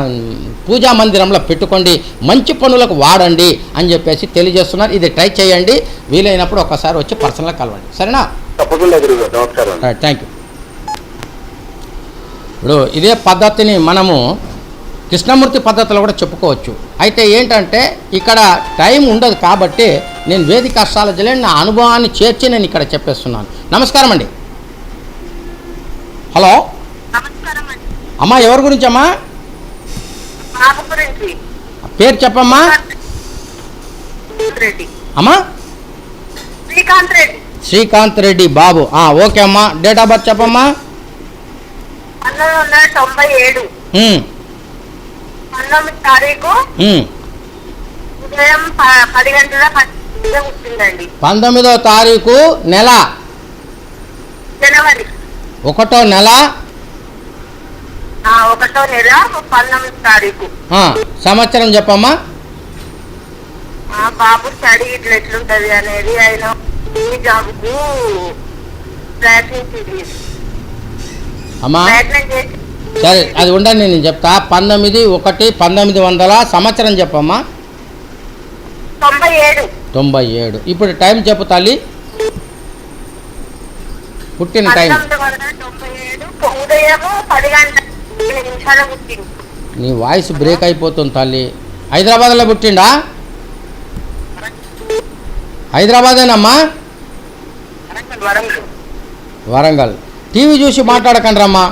పూజా మందిరంలో పెట్టుకోండి, మంచి పనులకు వాడండి అని చెప్పేసి తెలియజేస్తున్నారు. ఇది ట్రై చేయండి, వీలైనప్పుడు ఒకసారి వచ్చి పర్సనల్గా కలవండి. సరేనా? తప్పకుండా గురుగారు. నమస్కారం. Thank you. ఇప్పుడు ఇదే పద్ధతిని మనము కృష్ణమూర్తి పద్ధతిలో కూడా చెప్పుకోవచ్చు. అయితే ఏంటంటే ఇక్కడ టైం ఉండదు కాబట్టి నేను వేదిక అస్ట్రాలజీలో నా అనుభవాన్ని చేర్చి నేను ఇక్కడ చెప్పేస్తున్నాను. నమస్కారం అండి. హలో అమ్మా, ఎవరి గురించి అమ్మా? పేరు చెప్పమ్మా. అమ్మా శ్రీకాంత్ రెడ్డి బాబు. ఓకే అమ్మా, డేట్ ఆఫ్ బర్త్ చెప్పమ్మా. 1997 19వ తారీఖు ఉదయం 10 గంటల 10 వచ్చిందండి. 19వ తారీఖు నెల జనవరి 1వ నెల 19వ తారీఖు. సంవత్సరం చెప్పమ్మా. బాబు స్టడీ ఇట్లా ఎట్లుంటది అనేది ఆయన జాబుకు ప్రయత్నం చేసి అమ్మా ప్రయత్నం చేసి సరే అది ఉండండి, నేను చెప్తా. 19/1/1900 సంవత్సరం చెప్పమ్మా. 97 97. ఇప్పుడు టైం చెప్పు తల్లి, పుట్టిన టైం. 1997 ఉదయం 10:07 పుట్టింది. నీ వాయిస్ బ్రేక్ అయిపోతుంది తల్లి. హైదరాబాద్లో పుట్టిండా? హైదరాబాదేనమ్మా? వరంగల్. వరంగల్. టీవీ చూసి మాట్లాడకండి రమ్మా,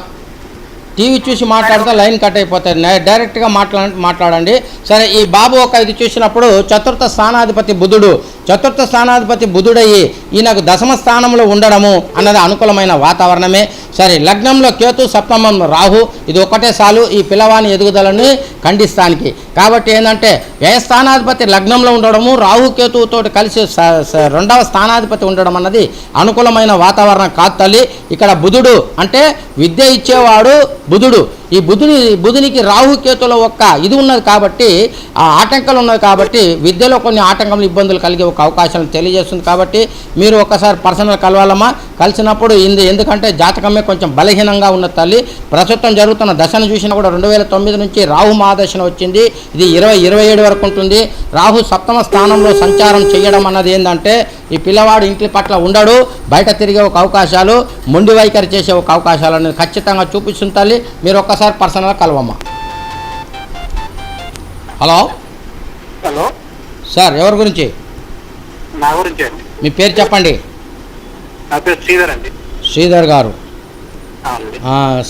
టీవీ చూసి మాట్లాడితే లైన్ కట్ అయిపోతుంది. డైరెక్ట్గా మాట్లాడండి. సరే, ఈ బాబు ఒక ఇది చూసినప్పుడు చతుర్థ స్థానాధిపతి బుధుడయ్యి ఈయనకు దశమ స్థానంలో ఉండడము అన్నది అనుకూలమైన వాతావరణమే. సరే, లగ్నంలో కేతు, సప్తమంలో రాహు, ఇది ఒకటే చాలు ఈ పిల్లవాని ఎదుగుదలని ఖండిస్తానికి. కాబట్టి ఏంటంటే వ్యయస్థానాధిపతి లగ్నంలో ఉండడము, రాహు కేతువుతో కలిసి రెండవ స్థానాధిపతి ఉండడం అన్నది అనుకూలమైన వాతావరణం కాదు తల్లి. ఇక్కడ బుధుడు అంటే విద్య ఇచ్చేవాడు బుధుడు. ఈ బుధునికి రాహుకేతులో ఒక్క ఇది ఉన్నది కాబట్టి, ఆ ఆటంకాలు ఉన్నది కాబట్టి విద్యలో కొన్ని ఆటంకములు ఇబ్బందులు కలిగే ఒక అవకాశాలను తెలియజేస్తుంది. కాబట్టి మీరు ఒక్కసారి పర్సనల్ కలవాలమ్మా. కలిసినప్పుడు ఎందుకంటే జాతకమే కొంచెం బలహీనంగా ఉన్న తల్లి. ప్రస్తుతం జరుగుతున్న దశను చూసినా కూడా 2009 నుంచి రాహు మహాదశన వచ్చింది. ఇది 2027 వరకు ఉంటుంది. రాహు సప్తమ స్థానంలో సంచారం చేయడం అన్నది ఏంటంటే ఈ పిల్లవాడు ఇంటి పట్ల ఉండడు, బయట తిరిగే ఒక అవకాశాలు, మొండి వైఖరి చేసే ఒక అవకాశాలు అనేది ఖచ్చితంగా చూపిస్తుంది తల్లి. మీరు ఒక్కసారి పర్సనల్గా కలవమ్మా. హలో హలో సార్, ఎవరి గురించి? నా గురించి అండి. మీ పేరు చెప్పండి. నా పేరు శ్రీధర్ అండి. శ్రీధర్ గారు. అవునండి.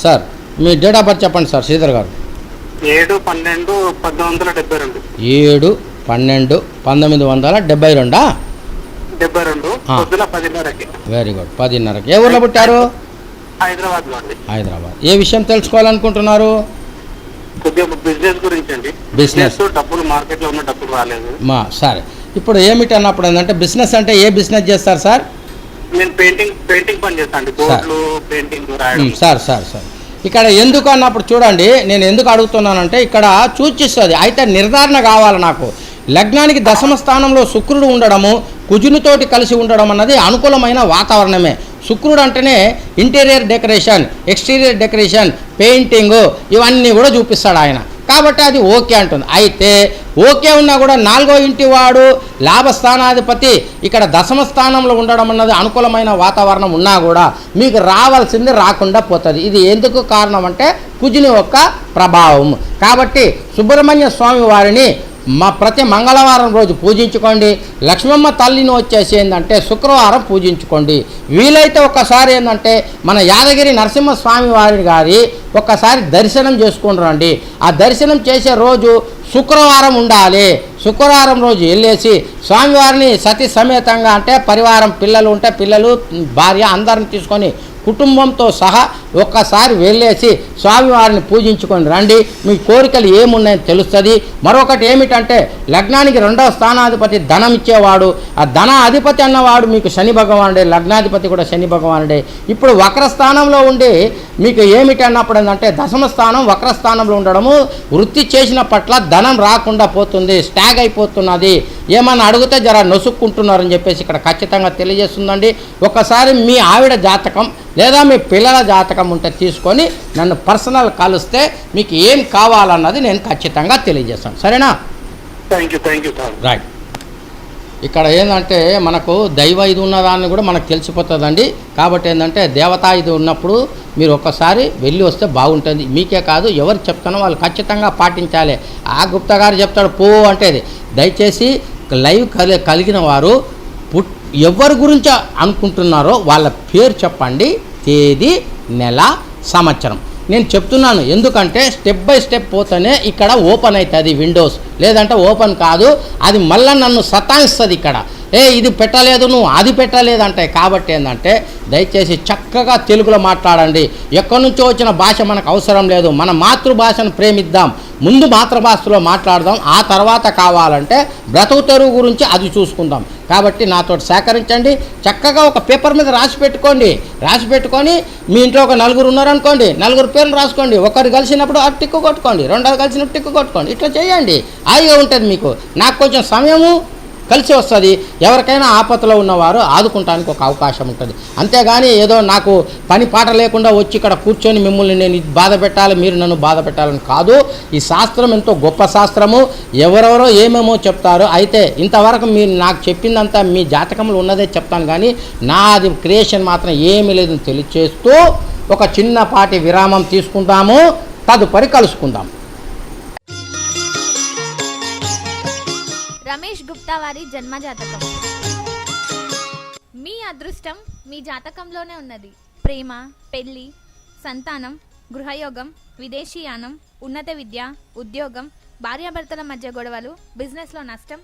Sir, me date of birth చెప్పండి సార్. శ్రీధర్ గారు. 7/12/1972. 7/12/1972. 72 పొద్దున 10:30కి. Very good. 10:30కి. ఏ ఊళ్ళో పుట్టారు? హైదరాబాద్లో అండి. హైదరాబాద్. ఏ విషయం తెలుసుకోవాలనుకుంటున్నారు? కొద్దిగా బిజినెస్ గురించి అండి. బిజినెస్ డబ్బులు మార్కెట్లో ఉన్న డబ్బులు రాలేదు. సరే, ఇప్పుడు ఏమిటి అన్నప్పుడు ఏంటంటే బిజినెస్ అంటే ఏ బిజినెస్ చేస్తారు సార్? నేను పెయింటింగ్ పని చేస్తాను అండి. బోర్డులు పెయింటింగ్ రాయడం. సార్ ఇక్కడ ఎందుకు అన్నప్పుడు చూడండి, నేను ఎందుకు అడుగుతున్నానంటే ఇక్కడ సూచిస్తుంది. అయితే నిర్ధారణ కావాలి నాకు. లగ్నానికి దశమ స్థానంలో శుక్రుడు ఉండడము, కుజునితోటి కలిసి ఉండడం అన్నది అనుకూలమైన వాతావరణమే. శుక్రుడు అంటేనే interior decoration, exterior decoration, painting ఇవన్నీ కూడా చూపిస్తాడు ఆయన. కాబట్టి అది ఓకే అంటుంది. అయితే ఓకే ఉన్నా కూడా 4వ ఇంటి వాడు లాభస్థానాధిపతి ఇక్కడ దశమ స్థానంలో ఉండడం అన్నది అనుకూలమైన వాతావరణం ఉన్నా కూడా మీకు రావాల్సింది రాకుండా పోతుంది. ఇది ఎందుకు కారణం అంటే కుజుని యొక్క ప్రభావం. కాబట్టి సుబ్రహ్మణ్య స్వామి వారిని ప్రతి మంగళవారం రోజు పూజించుకోండి. లక్ష్మమ్మ తల్లిని వచ్చేసి ఏంటంటే శుక్రవారం పూజించుకోండి. వీలైతే ఒక్కసారి ఏంటంటే మన యాదగిరి నరసింహస్వామి వారి గారి ఒక్కసారి దర్శనం చేసుకుని రండి. ఆ దర్శనం చేసే రోజు శుక్రవారం ఉండాలి. శుక్రవారం రోజు వెళ్ళేసి స్వామివారిని సతీ సమేతంగా అంటే పరివారం, పిల్లలు ఉంటే పిల్లలు, భార్య అందరిని తీసుకొని కుటుంబంతో సహా ఒక్కసారి వెళ్ళేసి స్వామివారిని పూజించుకొని రండి. మీ కోరికలు ఏమున్నాయని తెలుస్తుంది. మరొకటి ఏమిటంటే లగ్నానికి 2వ స్థానాధిపతి ధనం ఇచ్చేవాడు. ఆ ధన అధిపతి అన్నవాడు మీకు శని భగవానుడే, లగ్నాధిపతి కూడా శని భగవానుడే. ఇప్పుడు వక్రస్థానంలో ఉండి మీకు ఏమిటి అన్నప్పుడు ఏంటంటే దశమ స్థానం వక్రస్థానంలో ఉండడము వృత్తి చేసిన పట్ల ధనం రాకుండా పోతుంది, స్టాగ్ అయిపోతున్నది. ఏమన్నా అడిగితే జర నొసుక్కుంటున్నారని చెప్పేసి ఇక్కడ ఖచ్చితంగా తెలియజేస్తుందండి. ఒకసారి మీ ఆవిడ జాతకం లేదా మీ పిల్లల జాతకం ఉంటే తీసుకొని నన్ను పర్సనల్ కలిస్తే మీకు ఏం కావాలన్నది నేను ఖచ్చితంగా తెలియజేస్తాను. సరేనా? Thank you sir. రైట్. ఇక్కడ ఏంటంటే మనకు దైవ ఇది ఉన్నదాన్ని కూడా మనకు తెలిసిపోతుందండి. కాబట్టి ఏంటంటే దేవతా ఇది ఉన్నప్పుడు మీరు ఒక్కసారి వెళ్ళి వస్తే బాగుంటుంది. మీకే కాదు, ఎవరు చెప్తానో వాళ్ళు ఖచ్చితంగా పాటించాలి. ఆ గుప్తా గారు చెప్తాడు పో అంటే దయచేసి లైవ్ కలిగిన వారు ఎవరి గురించి అనుకుంటున్నారో వాళ్ళ పేరు చెప్పండి, తేదీ, నెల, సంవత్సరం. నేను చెప్తున్నాను ఎందుకంటే స్టెప్ బై స్టెప్ పోతేనే ఇక్కడ ఓపెన్ అవుతుంది విండోస్, లేదంటే ఓపెన్ కాదు. అది మళ్ళీ నన్ను సతాయిస్తుంది. ఇక్కడ ఇది పెట్టలేదు, నువ్వు అది పెట్టలేదు అంటే. కాబట్టి ఏంటంటే దయచేసి చక్కగా తెలుగులో మాట్లాడండి. ఎక్కడి నుంచో వచ్చిన భాష మనకు అవసరం లేదు. మన మాతృభాషను ప్రేమిద్దాం. ముందు మాతృభాషలో మాట్లాడదాం, ఆ తర్వాత కావాలంటే బ్రతుకు తెరువు గురించి అది చూసుకుందాం. కాబట్టి నాతో సేకరించండి. చక్కగా ఒక పేపర్ మీద రాసి పెట్టుకొని మీ ఇంట్లో ఒక 4 ఉన్నారనుకోండి, 4 పేర్లు రాసుకోండి. ఒకరు కలిసినప్పుడు ఆ టిక్కు కొట్టుకోండి, 2వ కలిసినప్పుడు టిక్కు కొట్టుకోండి. ఇట్లా చేయండి, హాయిగా ఉంటుంది మీకు. నాకు కొంచెం సమయము కలిసి వస్తుంది. ఎవరికైనా ఆపదలో ఉన్నవారు ఆదుకుంటానికి ఒక అవకాశం ఉంటుంది. అంతేగాని ఏదో నాకు పని పాట లేకుండా వచ్చి ఇక్కడ కూర్చొని మిమ్మల్ని నేను బాధ పెట్టాలి, మీరు నన్ను బాధ పెట్టాలని కాదు. ఈ శాస్త్రం ఎంతో గొప్ప శాస్త్రము. ఎవరెవరో ఏమేమో చెప్తారు. అయితే ఇంతవరకు మీరు నాకు చెప్పిందంతా మీ జాతకంలో ఉన్నదే చెప్తాను, కానీ నాది క్రియేషన్ మాత్రం ఏమీ లేదని తెలియచేస్తూ ఒక చిన్నపాటి విరామం తీసుకుందాము. తదుపరి కలుసుకుందాం. రమేష్ గుప్తా వారి జన్మ జాతకం. మీ అదృష్టం మీ జాతకంలోనే ఉన్నది. ప్రేమ, పెళ్లి, సంతానం, గృహయోగం, విదేశీయానం, ఉన్నత విద్య, ఉద్యోగం, భార్యాభర్తల మధ్య గొడవలు, బిజినెస్లో నష్టం,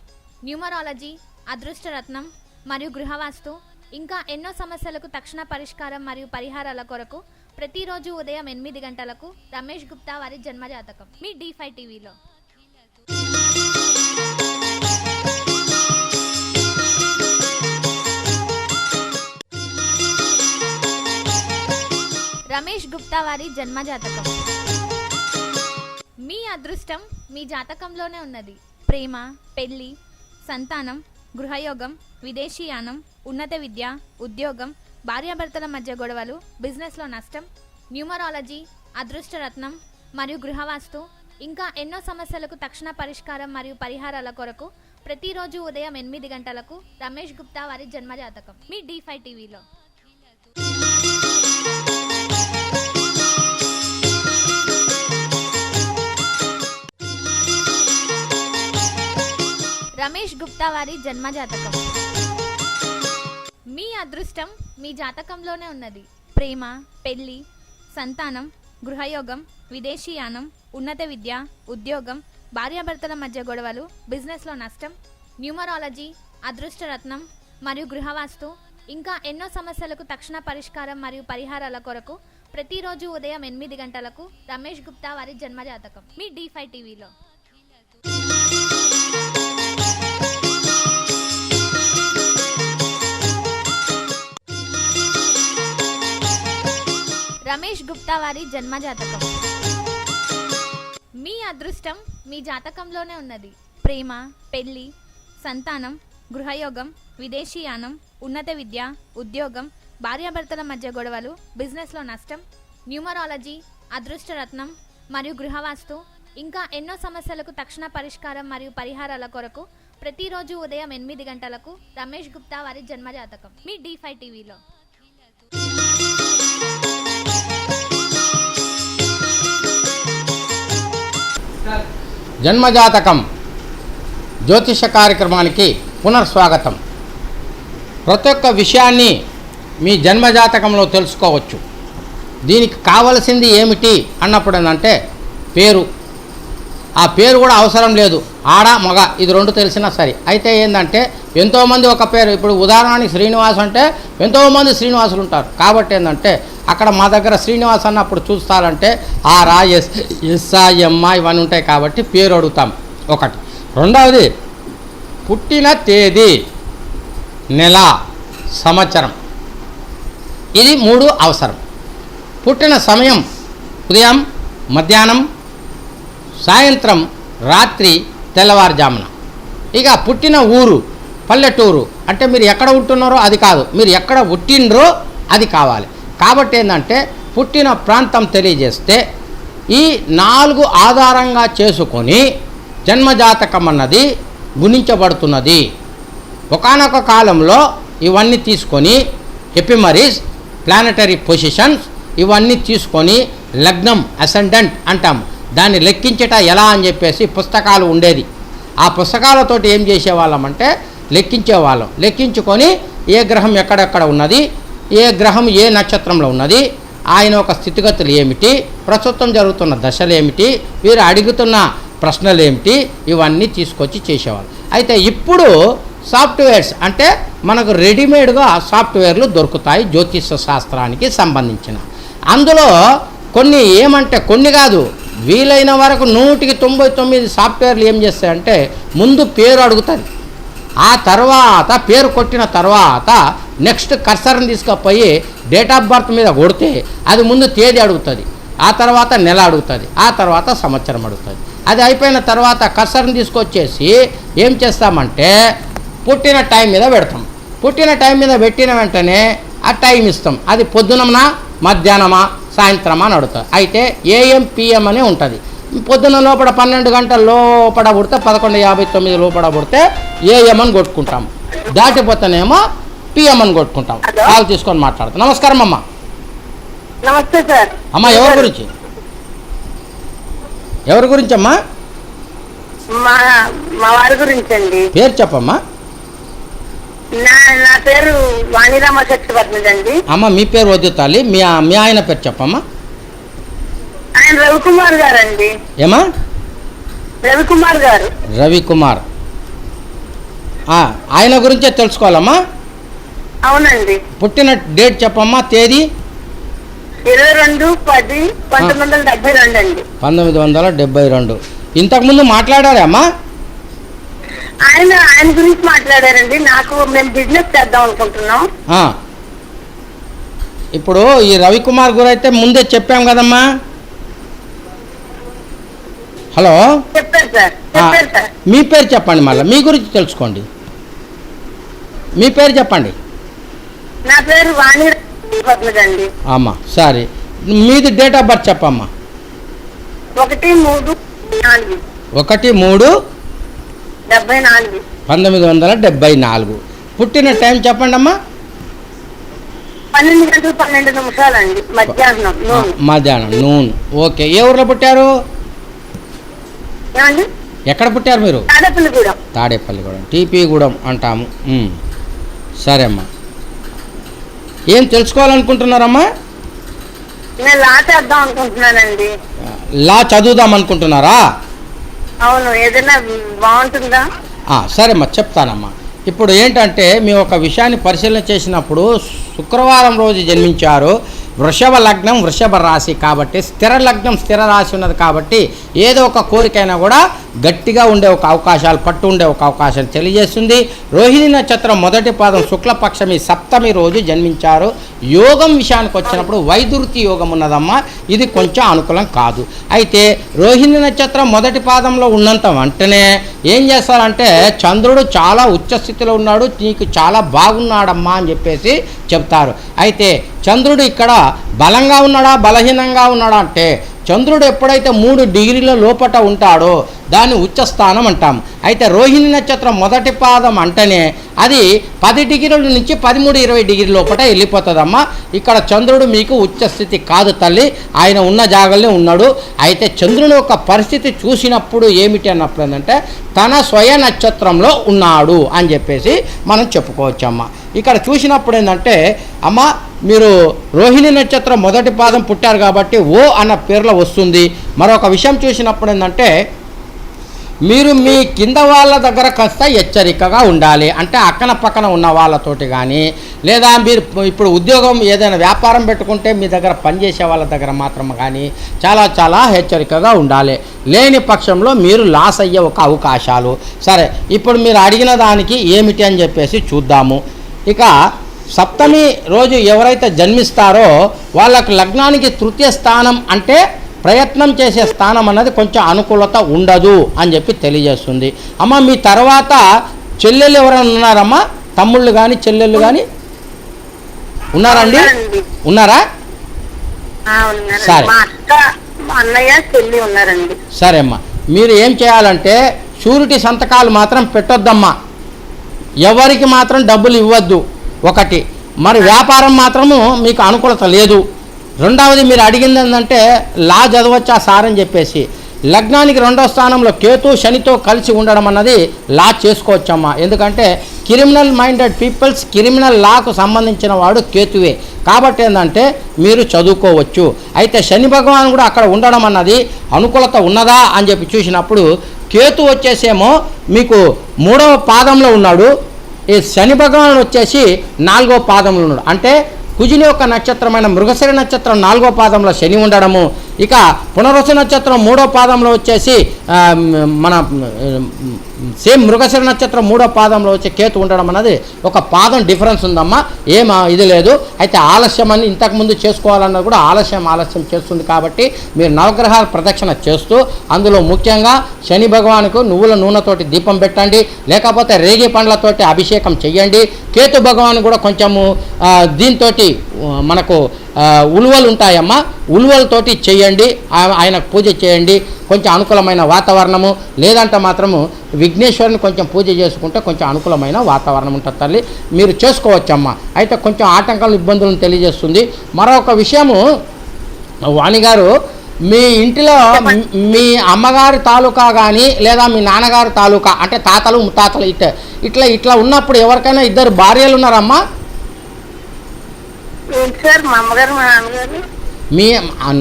న్యూమరాలజీ, అదృష్టరత్నం మరియు గృహవాస్తు, ఇంకా ఎన్నో సమస్యలకు తక్షణ పరిష్కారం మరియు పరిహారాల కొరకు ప్రతిరోజు ఉదయం 8 గంటలకు రమేష్ గుప్తా వారి జన్మ జాతకం మీ D5 టీవీలో. రమేష్ గుప్తా వారి జన్మ జాతకం. మీ అదృష్టం మీ జాతకంలోనే ఉన్నది. ప్రేమ, పెళ్లి, సంతానం, గృహయోగం, విదేశీయానం, ఉన్నత విద్య, ఉద్యోగం, భార్యాభర్తల మధ్య గొడవలు, బిజినెస్లో నష్టం, న్యూమరాలజీ, అదృష్టరత్నం మరియు గృహవాస్తు, ఇంకా ఎన్నో సమస్యలకు తక్షణ పరిష్కారం మరియు పరిహారాల కొరకు ప్రతిరోజు ఉదయం 8 గంటలకు రమేష్ గుప్తా వారి జన్మ జాతకం మీ D5 టీవీలో. రమేష్ గుప్తా వారి జన్మ జాతకం. మీ అదృష్టం మీ జాతకంలోనే ఉన్నది. ప్రేమ, పెళ్లి, సంతానం, గృహయోగం, విదేశీయానం, ఉన్నత విద్య, ఉద్యోగం, భార్యాభర్తల మధ్య గొడవలు, బిజినెస్లో నష్టం, న్యూమరాలజీ, అదృష్టరత్నం మరియు గృహవాస్తు, ఇంకా ఎన్నో సమస్యలకు తక్షణ పరిష్కారం మరియు పరిహారాల కొరకు ప్రతిరోజు ఉదయం 8 గంటలకు రమేష్ గుప్తా వారి జన్మ జాతకం మీ D5 టీవీలో. రమేష్ గుప్తా వారి జన్మ జాతకం. మీ అదృష్టం మీ జాతకంలోనే ఉన్నది. ప్రేమ, పెళ్లి, సంతానం, గృహయోగం, విదేశీయానం, ఉన్నత విద్య, ఉద్యోగం, భార్యాభర్తల మధ్య గొడవలు, బిజినెస్లో నష్టం, న్యూమరాలజీ, అదృష్టరత్నం మరియు గృహవాస్తు, ఇంకా ఎన్నో సమస్యలకు తక్షణ పరిష్కారం మరియు పరిహారాల కొరకు ప్రతిరోజు ఉదయం 8 గంటలకు రమేష్ గుప్తా వారి జన్మ జాతకం మీ D5 టీవీలో. జన్మజాతకం జ్యోతిష కార్యక్రమానికి పునర్స్వాగతం. ప్రతి ఒక్క విషయాన్ని మీ జన్మజాతకంలో తెలుసుకోవచ్చు. దీనికి కావలసింది ఏమిటి అన్నప్పుడు ఏంటంటే పేరు. ఆ పేరు కూడా అవసరం లేదు, ఆడ మగ ఇది 2 తెలిసినా సరే. అయితే ఏంటంటే ఎంతోమంది ఒక పేరు, ఇప్పుడు ఉదాహరణకి శ్రీనివాస్ అంటే ఎంతోమంది శ్రీనివాసులు ఉంటారు. కాబట్టి ఏంటంటే అక్కడ మా దగ్గర శ్రీనివాస్ అన్నప్పుడు చూస్తారంటే ఆరా, ఎస్ఆ, ఎమ్మ ఇవన్నీ ఉంటాయి. కాబట్టి పేరు అడుగుతాం ఒకటి. రెండవది పుట్టిన తేదీ, నెల, సంవత్సరం, ఇది 3 అవసరం. పుట్టిన సమయం ఉదయం, మధ్యాహ్నం, సాయంత్రం, రాత్రి, తెల్లవారుజామున. ఇక పుట్టిన ఊరు, పల్లెటూరు అంటే మీరు ఎక్కడ ఉంటున్నారో అది కాదు, మీరు ఎక్కడ పుట్టినరో అది కావాలి. కాబట్టి ఏంటంటే పుట్టిన ప్రాంతం తెలియజేస్తే ఈ 4 ఆధారంగా చేసుకొని జన్మజాతకం అన్నది గుణించబడుతున్నది. ఒకానొక కాలంలో ఇవన్నీ తీసుకొని ఎపిమరీస్, ప్లానటరీ పొజిషన్స్ ఇవన్నీ తీసుకొని లగ్నం, అసెండెంట్ అంటాం. దాన్ని లెక్కించట ఎలా అని చెప్పేసి పుస్తకాలు ఉండేది. ఆ పుస్తకాలతోటి ఏం చేసేవాళ్ళమంటే లెక్కించేవాళ్ళం. లెక్కించుకొని ఏ గ్రహం ఎక్కడెక్కడ ఉన్నది, ఏ గ్రహం ఏ నక్షత్రంలో ఉన్నది, ఆయన ఒక స్థితిగతులు ఏమిటి, ప్రస్తుతం జరుగుతున్న దశలు ఏమిటి, వీరు అడుగుతున్న ప్రశ్నలు ఏమిటి, ఇవన్నీ తీసుకొచ్చి చేసేవాళ్ళు. అయితే ఇప్పుడు సాఫ్ట్వేర్స్ అంటే మనకు రెడీమేడ్గా సాఫ్ట్వేర్లు దొరుకుతాయి జ్యోతిష శాస్త్రానికి సంబంధించిన. అందులో కొన్ని ఏమంటే కొన్ని కాదు, వీలైన వరకు 199 సాఫ్ట్వేర్లు ఏం చేస్తాయంటే ముందు పేరు అడుగుతుంది. ఆ తర్వాత పేరు కొట్టిన తర్వాత నెక్స్ట్ కర్సర్ని తీసుకుపోయి డేట్ ఆఫ్ బర్త్ మీద కొడితే అది ముందు తేదీ అడుగుతుంది, ఆ తర్వాత నెల అడుగుతుంది, ఆ తర్వాత సంవత్సరం అడుగుతుంది. అది అయిపోయిన తర్వాత కర్సర్ని తీసుకొచ్చేసి ఏం చేస్తామంటే పుట్టిన టైం మీద పెడతాం. పుట్టిన టైం మీద పెట్టిన వెంటనే ఆ టైం ఇస్తాం. అది పొద్దునమా, మధ్యాహ్నమా, సాయంత్రమా అని అడుగుతాం. అయితే ఏఎం పిఎం అని ఉంటుంది. పొద్దున్న లోపల 12 గంటల లోపల పుడితే 11:59 లోపల పుడితే ఏఎం అని కొట్టుకుంటాం. దాటిపోతేనేమో పిఎం అని కొట్టుకుంటాం. కాల్ తీసుకొని మాట్లాడతాం. నమస్కారం అమ్మ. నమస్తే సార్. అమ్మ ఎవరి గురించి అమ్మా? మా వారి గురించి అండి. పేరు చెప్పమ్మా. నా పేరు వాణిరామ చక్రవర్తి అండి. అమ్మ మీ పేరు వద్దు తల్లి, మీ ఆయన పేరు చెప్పమ్మా. ఆయన రవికుమార్ గారు అండి. ఏమా? రవికుమార్ గారు. రవికుమార్. ఆయన గురించే తెలుసుకోవాలమ్మా. అవునండి. పుట్టిన డేట్ చెప్పమ్మా, తేదీ. 22/10/1972 అండి. 1972. ఇంతకుముందు మాట్లాడారా అమ్మా? ఆయన గురించి మాట్లాడారండి. మేము బిజినెస్ చేద్దాం అనుకుంటున్నాం. ఇప్పుడు ఈ రవికుమార్ గురు అయితే ముందే చెప్పాం కదమ్మా. హలో, చెప్పారు సార్. మీ పేరు చెప్పండి, మళ్ళీ మీ గురించి తెలుసుకోండి. మీ పేరు చెప్పండి. నా పేరు వాణిరామ అండి. అమ్మా సరే, మీది డేట్ ఆఫ్ బర్త్ చెప్పమ్మా. 1/3/1974. 1974. పుట్టిన టైం చెప్పండి అమ్మా. 12:12 అండి, మధ్యాహ్నం నూన్. ఓకే, ఏ ఊర్లో పుట్టారు? ఎక్కడ పుట్టారు మీరు? తాడేపల్లిగూడెం, టీపీగూడెం అంటాము. సరే అమ్మా, ఏం తెలుసుకోవాలనుకుంటున్నారమ్మా? నేను లా చేద్దాం అనుకుంటున్నానండి. లా చదువుదాం అనుకుంటున్నారా? అవును. ఏదైనా బాగుంటుందా? సరే అమ్మా, చెప్తానమ్మా. ఇప్పుడు ఏంటంటే మేము ఒక విషయాన్ని పరిశీలన చేసినప్పుడు శుక్రవారం రోజు జన్మించారు. వృషభ లగ్నం, వృషభ రాశి కాబట్టి స్థిర లగ్నం, స్థిర రాశి ఉన్నది కాబట్టి ఏదో ఒక కోరికైనా కూడా గట్టిగా ఉండే ఒక అవకాశాలు, పట్టు ఉండే ఒక అవకాశం తెలియజేస్తుంది. రోహిణి నక్షత్రం మొదటి పాదం శుక్లపక్షమి సప్తమి రోజు జన్మించారు. యోగం విషయానికి వచ్చినప్పుడు వైదుర్తి యోగం ఉన్నదమ్మా. ఇది కొంచెం అనుకూలం కాదు. అయితే రోహిణి నక్షత్రం మొదటి పాదంలో ఉన్నంత వెంటనే ఏం చేస్తారంటే చంద్రుడు చాలా ఉచ్చ స్థితిలో ఉన్నాడు, నీకు చాలా బాగున్నాడమ్మా అని చెప్పేసి చెప్తారు. అయితే చంద్రుడు ఇక్కడ బలంగా ఉన్నాడా, బలహీనంగా ఉన్నాడా అంటే చంద్రుడు ఎప్పుడైతే 3 డిగ్రీల లోపట ఉంటాడో దాన్ని ఉచ్చస్థానం అంటాం. అయితే రోహిణి నక్షత్రం మొదటి పాదం అంటేనే అది 10 డిగ్రీల నుంచి 13-20 డిగ్రీల లోపట వెళ్ళిపోతుందమ్మా. ఇక్కడ చంద్రుడు మీకు ఉచ్చస్థితి కాదు తల్లి, ఆయన ఉన్న జాగాల్లో ఉన్నాడు. అయితే చంద్రుని యొక్క పరిస్థితి చూసినప్పుడు ఏమిటి అన్నప్పుడు ఏంటంటే తన స్వయ నక్షత్రంలో ఉన్నాడు అని చెప్పేసి మనం చెప్పుకోవచ్చమ్మా. ఇక్కడ చూసినప్పుడు ఏంటంటే అమ్మ మీరు రోహిణి నక్షత్రం మొదటి పాదం పుట్టారు కాబట్టి ఓ అన్న పేర్లో వస్తుంది. మరొక విషయం చూసినప్పుడు ఏంటంటే మీరు మీ కింద వాళ్ళ దగ్గర కాస్త హెచ్చరికగా ఉండాలి. అంటే అక్కన పక్కన ఉన్న వాళ్ళతోటి కానీ, లేదా మీరు ఇప్పుడు ఉద్యోగం ఏదైనా వ్యాపారం పెట్టుకుంటే మీ దగ్గర పనిచేసే వాళ్ళ దగ్గర మాత్రం కానీ చాలా హెచ్చరికగా ఉండాలి. లేని పక్షంలో మీరు లాస్ అయ్యే ఒక అవకాశాలు. సరే, ఇప్పుడు మీరు అడిగిన దానికి ఏమిటి అని చెప్పేసి చూద్దాము. ఇక సప్తమి రోజు ఎవరైతే జన్మిస్తారో వాళ్ళకు లగ్నానికి తృతీయ స్థానం అంటే ప్రయత్నం చేసే స్థానం అన్నది కొంచెం అనుకూలత ఉండదు అని చెప్పి తెలియజేస్తుంది. అమ్మ మీ తర్వాత చెల్లెళ్ళు ఎవరైనా ఉన్నారమ్మా? తమ్ముళ్ళు కానీ చెల్లెళ్ళు కానీ ఉన్నారండి? ఉన్నారా? సరే సరే అమ్మా, మీరు ఏం చేయాలంటే షూరిటీ సంతకాలు మాత్రం పెట్టొద్దమ్మా. ఎవరికి మాత్రం డబ్బులు ఇవ్వద్దు. ఒకటి, మరి వ్యాపారం మాత్రము మీకు అనుకూలత లేదు. రెండవది మీరు అడిగింది ఏంటంటే లా చదవచ్చా సార్ అని చెప్పేసి. లగ్నానికి 2వ స్థానంలో కేతు శనితో కలిసి ఉండడం అన్నది లా చేసుకోవచ్చమ్మా. ఎందుకంటే క్రిమినల్ మైండెడ్ పీపుల్స్, క్రిమినల్ లాకు సంబంధించిన వాడు కేతువే కాబట్టి ఏంటంటే మీరు చదువుకోవచ్చు. అయితే శని భగవాన్ కూడా అక్కడ ఉండడం అన్నది అనుకూలత ఉన్నదా అని చెప్పి చూసినప్పుడు కేతు వచ్చేసేమో మీకు 3వ పాదంలో ఉన్నాడు, ఈ శని భగవాన్ వచ్చేసి 4వ పాదంలో ఉన్నాడు. అంటే కుజుని యొక్క నక్షత్రమైన మృగశిర నక్షత్రం 4వ పాదంలో శని ఉండడము, ఇక పునర్వసు నక్షత్రం 3వ పాదంలో వచ్చేసి మన సేమ్ మృగశిర నక్షత్రం 3వ పాదంలో వచ్చే కేతు ఉండడం అన్నది ఒక పాదం డిఫరెన్స్ ఉందమ్మా, ఏం ఇది లేదు. అయితే ఆలస్యం అని ఇంతకుముందు చేసుకోవాలన్నది కూడా ఆలస్యం చేస్తుంది. కాబట్టి మీరు నవగ్రహాల ప్రదక్షిణ చేస్తూ అందులో ముఖ్యంగా శని భగవానుకు నువ్వుల నూనెతోటి దీపం పెట్టండి, లేకపోతే రేగి పండ్లతోటి అభిషేకం చెయ్యండి. కేతు భగవాన్ కూడా కొంచెము దీంతో మనకు ఉలువలు ఉంటాయమ్మా, ఉలువలతోటి చేయండి, ఆయనకు పూజ చేయండి. కొంచెం అనుకూలమైన వాతావరణము, లేదంటే మాత్రము విఘ్నేశ్వరుని కొంచెం పూజ చేసుకుంటే కొంచెం అనుకూలమైన వాతావరణం ఉంటుంది తల్లి, మీరు చేసుకోవచ్చమ్మా. అయితే కొంచెం ఆటంకాలు ఇబ్బందులను తెలియజేస్తుంది. మరొక విషయము వాణిగారు, మీ ఇంటిలో మీ అమ్మగారి తాలూకా కానీ లేదా మీ నాన్నగారి తాలూకా అంటే తాతలు ముత్తాతలు ఇట్లా ఉన్నప్పుడు ఎవరికైనా ఇద్దరు భార్యలు ఉన్నారమ్మా? సార్ మా అమ్మగారు మా నాన్నగారు. మీ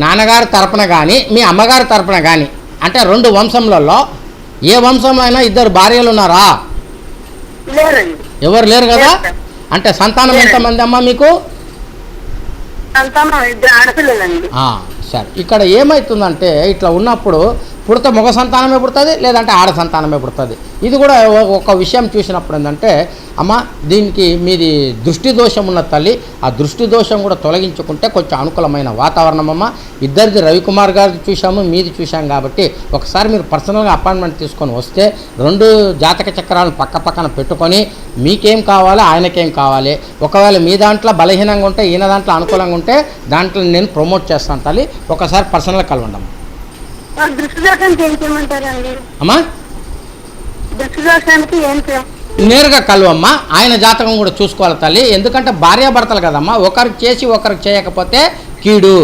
నాన్నగారి తరపున కానీ మీ అమ్మగారి తరపున కానీ అంటే 2 వంశంలలో ఏ వంశంలో అయినా ఇద్దరు భార్యలు ఉన్నారా? లేరండి. ఎవరు లేరు కదా? అంటే సంతానం ఎంతమంది అమ్మా మీకు? సంతానం 2 ఆడపిల్లలండి. సరే, ఇక్కడ ఏమవుతుందంటే ఇట్లా ఉన్నప్పుడు పుడితే మగ సంతానమే పుడుతుంది, లేదంటే ఆడ సంతానమే పుడుతుంది. ఇది కూడా ఒక విషయం చూసినప్పుడు ఏంటంటే అమ్మ దీనికి మీది దృష్టి దోషం ఉన్న తల్లి, ఆ దృష్టి దోషం కూడా తొలగించుకుంటే కొంచెం అనుకూలమైన వాతావరణం అమ్మ. ఇద్దరిది రవికుమార్ గారిది చూసాము, మీది చూసాం. కాబట్టి ఒకసారి మీరు పర్సనల్గా అపాయింట్మెంట్ తీసుకొని వస్తే 2 జాతక చక్రాలను పక్కన పెట్టుకొని మీకేం కావాలో ఆయనకేం కావాలి, ఒకవేళ మీ దాంట్లో బలహీనంగా ఉంటే ఈయన దాంట్లో అనుకూలంగా ఉంటే దాంట్లో నేను ప్రమోట్ చేస్తాను తల్లి. ఒకసారి పర్సనల్గా కలవండి దృష్టి దోషానికి ఏం చేయమంటారండి? అమ్మా దృష్టి దోషానికి ఏం చేయ నేరుగా కలవమ్మా, ఆయన జాతకం కూడా చూసుకోవాలి తల్లి. ఎందుకంటే భార్యాభర్తలు కదమ్మా, ఒకరికి చేసి ఒకరికి చేయకపోతే కీడు.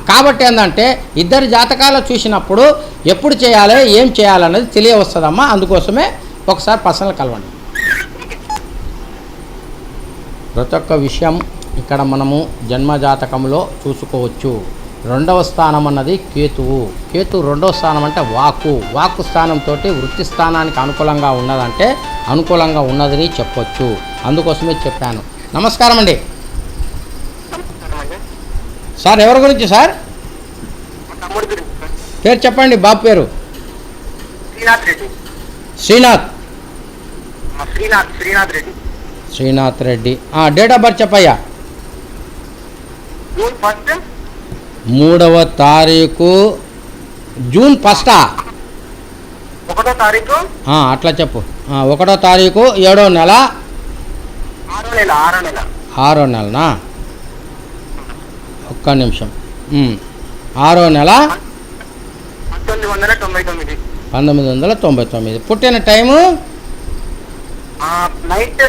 కాబట్టి ఏంటంటే ఇద్దరు జాతకాలు చూసినప్పుడు ఎప్పుడు చేయాలి ఏం చేయాలన్నది తెలియవస్తుందమ్మా. అందుకోసమే ఒకసారి పర్సనల్ కలవండి. ప్రతి ఒక్క విషయం ఇక్కడ మనము జన్మజాతకంలో చూసుకోవచ్చు. 2వ స్థానం అన్నది కేతువు. కేతు 2వ స్థానం అంటే వాక్కు స్థానంతో వృత్తి స్థానానికి అనుకూలంగా ఉన్నదంటే అనుకూలంగా ఉన్నదని చెప్పొచ్చు. అందుకోసమే చెప్పాను. నమస్కారం అండి సార్. ఎవరి గురించి సార్? పేరు చెప్పండి. బాబు పేరు? Srinath Reddy. Date of birth చెప్పయ్యా. 3వ తారీఖు జూన్ 1 అట్లా చెప్పు. 1వ తారీఖు 7వ నెల 6వ నెలనా? ఒక్క నిమిషం. 6వ నెల 1999. పుట్టిన టైము నైట్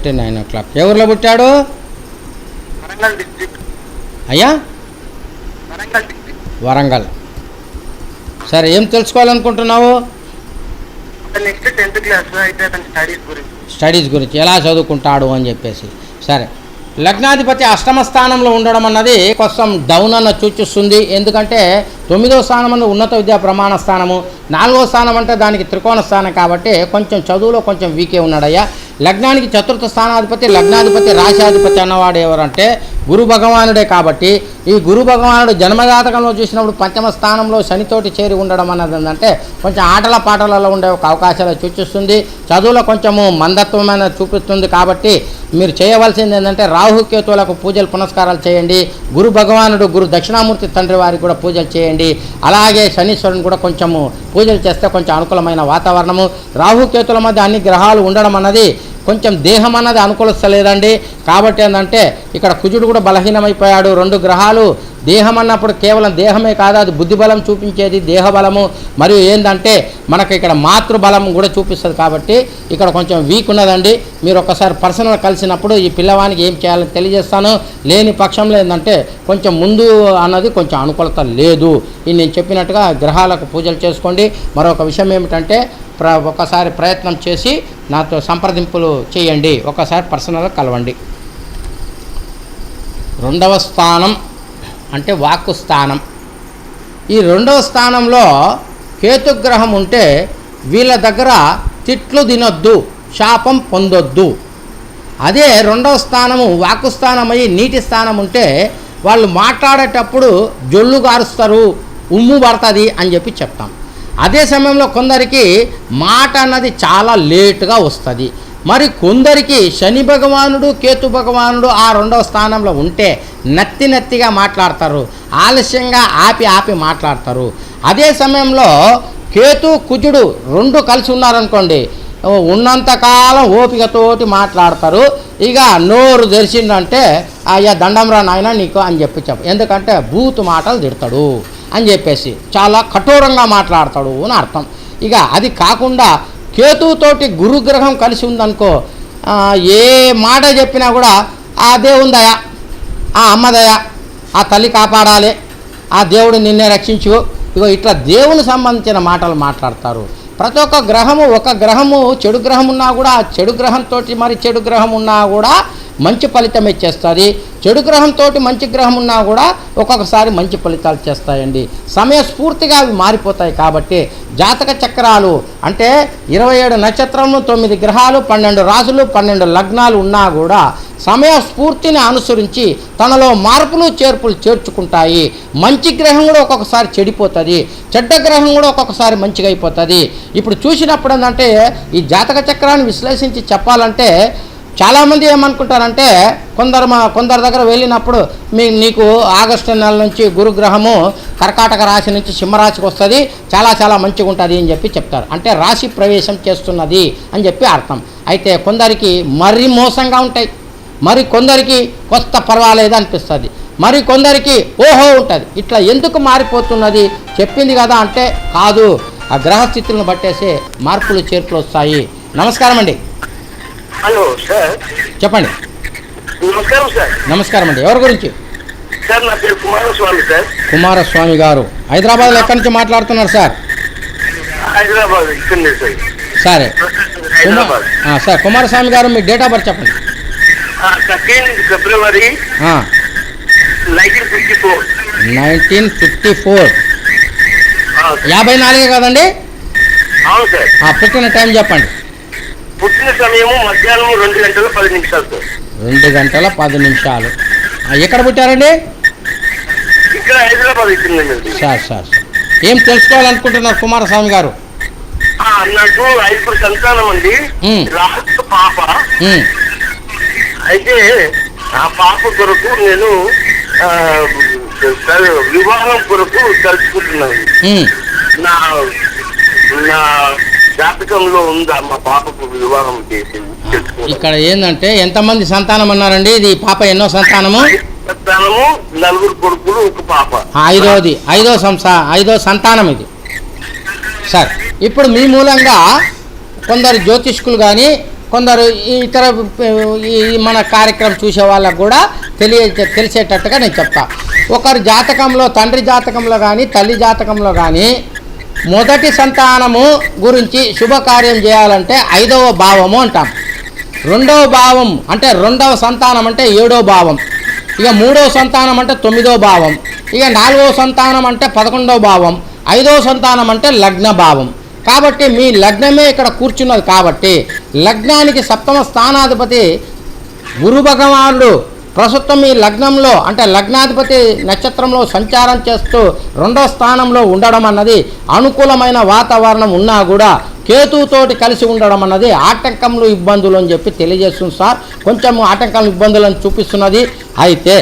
9 o'clock. ఎవరిలో పుట్టాడు అయ్యా? వరంగల్. సరే, ఏం తెలుసుకోవాలనుకుంటున్నావు? స్టడీస్ గురించి ఎలా చదువుకుంటాడు అని చెప్పేసి. సరే, లగ్నాధిపతి అష్టమ స్థానంలో ఉండడం అన్నది కొంచెం డౌన్ అన్న సూచిస్తుంది. ఎందుకంటే 9వ స్థానం అన్నది ఉన్నత విద్యా ప్రమాణ స్థానము, 4వ స్థానం అంటే దానికి త్రికోణ స్థానం. కాబట్టి కొంచెం చదువులో కొంచెం వీకే ఉన్నాడయ్యా. లగ్నానికి 4వ స్థానాధిపతి లగ్నాధిపతి రాశాధిపతి అన్నవాడు ఎవరంటే గురు భగవానుడే. కాబట్టి ఈ గురు భగవానుడు జన్మజాతకంలో చూసినప్పుడు 5వ స్థానంలో శనితోటి చేరి ఉండడం అన్నది ఏంటంటే కొంచెం ఆటల పాటలలో ఉండే ఒక అవకాశాలు సూచిస్తుంది. చదువులో కొంచెము మందత్వం అనేది చూపిస్తుంది. కాబట్టి మీరు చేయవలసింది ఏంటంటే రాహుకేతువులకు పూజలు పునస్కారాలు చేయండి. గురు భగవానుడు గురు దక్షిణామూర్తి తండ్రి వారికి కూడా పూజలు చేయండి. అలాగే శనీశ్వరుని కూడా కొంచెము పూజలు చేస్తే కొంచెం అనుకూలమైన వాతావరణము. రాహుకేతుల మధ్య అన్ని గ్రహాలు ఉండడం అన్నది కొంచెం దేహం అన్నది అనుకూలిస్తలేదండి. కాబట్టి ఏంటంటే ఇక్కడ కుజుడు కూడా బలహీనమైపోయాడు. 2 గ్రహాలు దేహం అన్నప్పుడు కేవలం దేహమే కాదు, అది బుద్ధిబలం చూపించేది దేహబలము. మరియు ఏంటంటే మనకు ఇక్కడ మాతృబలం కూడా చూపిస్తుంది. కాబట్టి ఇక్కడ కొంచెం వీక్ ఉన్నదండి. మీరు ఒకసారి పర్సనల్ కలిసినప్పుడు ఈ పిల్లవానికి ఏం చేయాలని తెలియజేస్తాను. లేని పక్షంలో ఏంటంటే కొంచెం ముందు అన్నది కొంచెం అనుకూలత లేదు. ఇది నేను చెప్పినట్టుగా గ్రహాలకు పూజలు చేసుకోండి. మరొక విషయం ఏమిటంటే ఒకసారి ప్రయత్నం చేసి నాతో సంప్రదింపులు చేయండి. ఒకసారి పర్సనల్గా కలవండి. 2వ స్థానం అంటే వాక్కు స్థానం. ఈ 2వ స్థానంలో కేతుగ్రహం ఉంటే వీళ్ళ దగ్గర తిట్లు తినొద్దు, శాపం పొందొద్దు. అదే 2వ స్థానము వాక్కు స్థానమై నీటి స్థానం ఉంటే వాళ్ళు మాట్లాడేటప్పుడు జొల్లు గారుస్తారు, ఉమ్ము పడుతుంది అని చెప్పి చెప్తాం. అదే సమయంలో కొందరికి మాట అన్నది చాలా లేటుగా వస్తుంది. మరి కొందరికి శని భగవానుడు కేతు భగవానుడు ఆ 2వ స్థానంలో ఉంటే నత్తిగా మాట్లాడతారు, ఆలస్యంగా ఆపి మాట్లాడతారు. అదే సమయంలో కేతు కుజుడు 2 కలిసి ఉన్నారనుకోండి, ఉన్నంతకాలం ఓపికతోటి మాట్లాడతారు. ఇక నోరు తెరిచిందంటే అయ్యా దండంరా నాయన నీకు అని చెప్పు. ఎందుకంటే బూతు మాటలు తిడతాడు అని చెప్పేసి చాలా కఠోరంగా మాట్లాడతాడు అని అర్థం. ఇక అది కాకుండా కేతువుతోటి గురుగ్రహం కలిసి ఉందనుకో, ఏ మాట చెప్పినా కూడా ఆ దేవుందయా, ఆ అమ్మదయా, ఆ తల్లి కాపాడాలి, ఆ దేవుడు నిన్నే రక్షించు, ఇగో ఇట్లా దేవుని సంబంధించిన మాటలు మాట్లాడతారు. ప్రతి ఒక్క గ్రహము, ఒక గ్రహము చెడు గ్రహం ఉన్నా కూడా ఆ చెడు గ్రహంతో మరి చెడు గ్రహం ఉన్నా కూడా మంచి ఫలితం ఇచ్చేస్తుంది. చెడు గ్రహంతో మంచి గ్రహం ఉన్నా కూడా ఒక్కొక్కసారి మంచి ఫలితాలు చేస్తాయండి. సమయస్ఫూర్తిగా అవి మారిపోతాయి. కాబట్టి జాతక చక్రాలు అంటే 27 నక్షత్రములు, 9 గ్రహాలు, 12 రాసులు, 12 లగ్నాలు ఉన్నా కూడా సమయస్ఫూర్తిని అనుసరించి తనలో మార్పులు చేర్పులు చేర్చుకుంటాయి. మంచి గ్రహం కూడా ఒక్కొక్కసారి చెడిపోతుంది, చెడ్డ గ్రహం కూడా ఒక్కొక్కసారి మంచిగా అయిపోతుంది. ఇప్పుడు చూసినప్పుడు ఏంటంటే ఈ జాతక చక్రాన్ని విశ్లేషించి చెప్పాలంటే చాలామంది ఏమనుకుంటారంటే కొందరి దగ్గర వెళ్ళినప్పుడు నీకు ఆగస్టు నెల నుంచి గురుగ్రహము కర్కాటక రాశి నుంచి సింహరాశికి వస్తుంది, చాలా మంచిగా ఉంటుంది అని చెప్పి చెప్తారు. అంటే రాశి ప్రవేశం చేస్తున్నది అని చెప్పి అర్థం. అయితే కొందరికి మరీ మోసంగా ఉంటాయి, మరి కొందరికి కొత్త పర్వాలేదు అనిపిస్తుంది, మరి కొందరికి ఓహో ఉంటుంది. ఇట్లా ఎందుకు మారిపోతున్నది చెప్పింది కదా అంటే కాదు, ఆ గ్రహస్థితులను బట్టేసే మార్పులు చేర్పులు వస్తాయి. నమస్కారం అండి. హలో సార్, చెప్పండి. నమస్కారం సార్. నమస్కారం అండి. ఎవరి గురించి? సార్ నా పేరు కుమారస్వామి సార్. కుమారస్వామి గారు హైదరాబాద్లో ఎక్కడి నుంచి మాట్లాడుతున్నారు సార్? హైదరాబాద్ ఇక్కడే సార్. సరే హైదరాబాద్. సార్ కుమారస్వామి గారు మీ డేట్ ఆఫ్ బర్త్ చెప్పండి. 13 ఫిబ్రవరి 1954. 1954. 54 కదండి? అవును సార్. పుట్టిన టైం చెప్పండి. పుట్టిన సమయము మధ్యాహ్నం 2 గంటల 10 నిమిషాలు సార్. 2 గంటల 10 నిమిషాలు. ఎక్కడ పుట్టారండి? ఇక్కడ హైదరాబాద్ ఇచ్చిందండి. సార్ ఏం తెలుసుకోవాలనుకుంటున్నారు కుమారస్వామి గారు? నాకు 5 సంతానం అండి. లాస్ట్ పాప. అయితే ఆ పాప కొరకు నేను వివాహం కొరకు తలుచుకుంటున్నాను. నా జాతకంలో ఉందా మా పాపకు వివాహం చేసి? ఇక్కడ ఏంటంటే ఎంతమంది సంతానం అన్నారండి? ఇది పాప ఎన్నో సంతానము? సంతానము 4 కొడుకులు 1 పాప. ఐదో సంతానం ఇది. సార్ ఇప్పుడు మీ మూలంగా కొందరు జ్యోతిష్కులు కానీ కొందరు ఇతర మన కార్యక్రమం చూసే వాళ్ళకు కూడా తెలిసేటట్టుగా నేను చెప్తా. ఒకరి జాతకంలో, తండ్రి జాతకంలో కానీ తల్లి జాతకంలో కానీ మొదటి సంతానము గురించి శుభకార్యం చేయాలంటే 5వ భావము అంటాం. 2వ భావం అంటే 2వ సంతానం అంటే 7వ భావం. ఇక 3వ సంతానం అంటే 9వ భావం. ఇక 4వ సంతానం అంటే 11వ భావం. 5వ సంతానం అంటే లగ్న భావం. కాబట్టి మీ లగ్నమే ఇక్కడ కూర్చున్నది. కాబట్టి లగ్నానికి 7వ స్థానాధిపతి గురు భగవానుడు ప్రస్తుతం ఈ లగ్నంలో అంటే లగ్నాధిపతి నక్షత్రంలో సంచారం చేస్తూ 2వ స్థానంలో ఉండడం అన్నది అనుకూలమైన వాతావరణం ఉన్నా కూడా కేతువుతోటి కలిసి ఉండడం అన్నది ఆటంకములు, ఇబ్బందులు అని చెప్పి తెలియజేస్తుంది సార్. కొంచెం ఆటంకాలు, ఇబ్బందులను చూపిస్తున్నది. అయితే